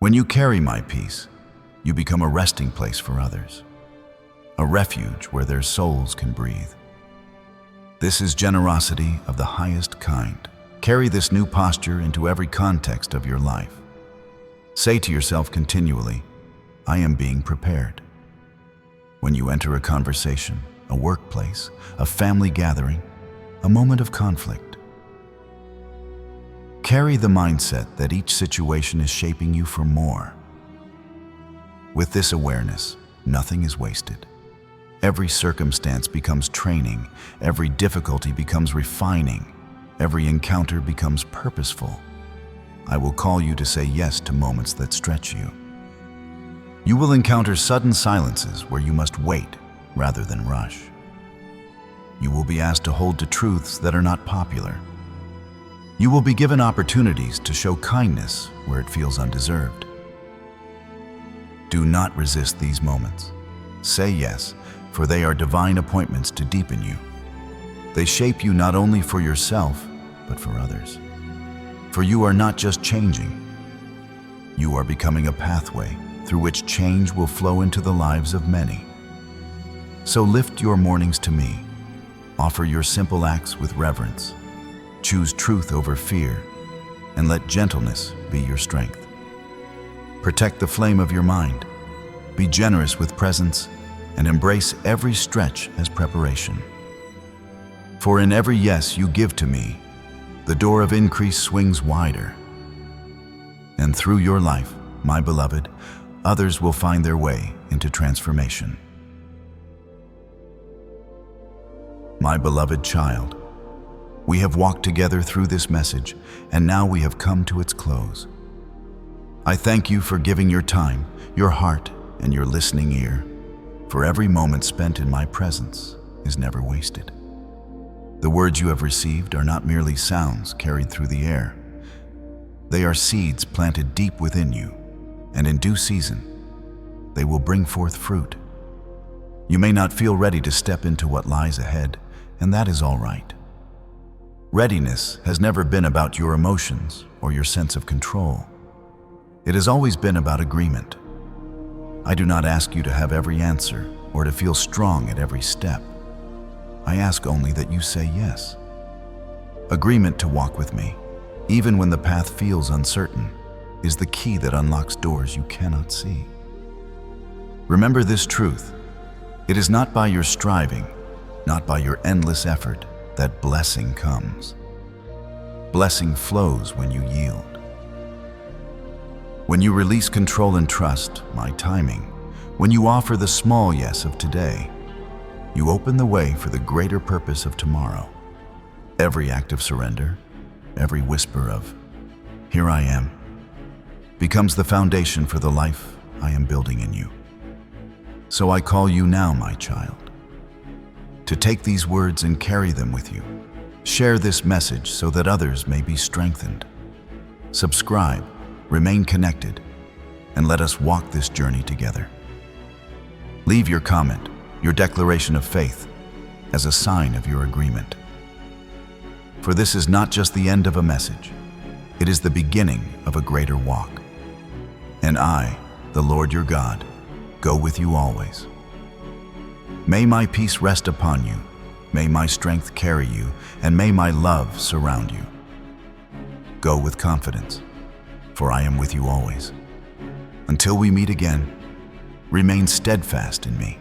When you carry my peace, you become a resting place for others, a refuge where their souls can breathe. This is generosity of the highest kind. Carry this new posture into every context of your life. Say to yourself continually, I am being prepared. When you enter a conversation, a workplace, a family gathering, a moment of conflict, carry the mindset that each situation is shaping you for more. With this awareness, nothing is wasted. Every circumstance becomes training, every difficulty becomes refining, every encounter becomes purposeful. I will call you to say yes to moments that stretch you. You will encounter sudden silences where you must wait rather than rush. You will be asked to hold to truths that are not popular. You will be given opportunities to show kindness where it feels undeserved. Do not resist these moments. Say yes, for they are divine appointments to deepen you. They shape you not only for yourself, but for others. For you are not just changing, you are becoming a pathway through which change will flow into the lives of many. So lift your mornings to me. Offer your simple acts with reverence. Choose truth over fear, and let gentleness be your strength. Protect the flame of your mind. Be generous with presence, and embrace every stretch as preparation. For in every yes you give to me, the door of increase swings wider. And through your life, my beloved, others will find their way into transformation. My beloved child, we have walked together through this message, and now we have come to its close. I thank you for giving your time, your heart, and your listening ear, for every moment spent in my presence is never wasted. The words you have received are not merely sounds carried through the air. They are seeds planted deep within you, and in due season, they will bring forth fruit. You may not feel ready to step into what lies ahead, and that is all right. Readiness has never been about your emotions or your sense of control. It has always been about agreement. I do not ask you to have every answer or to feel strong at every step. I ask only that you say yes. Agreement to walk with me, even when the path feels uncertain, is the key that unlocks doors you cannot see. Remember this truth. It is not by your striving, not by your endless effort, that blessing comes. Blessing flows when you yield. When you release control and trust my timing, when you offer the small yes of today, you open the way for the greater purpose of tomorrow. Every act of surrender, every whisper of, "Here I am," becomes the foundation for the life I am building in you. So I call you now, my child, to take these words and carry them with you. Share this message so that others may be strengthened. Subscribe, remain connected, and let us walk this journey together. Leave your comment, your declaration of faith, as a sign of your agreement. For this is not just the end of a message, it is the beginning of a greater walk. And I, the Lord your God, go with you always. May my peace rest upon you, may my strength carry you, and may my love surround you. Go with confidence, for I am with you always. Until we meet again, remain steadfast in me.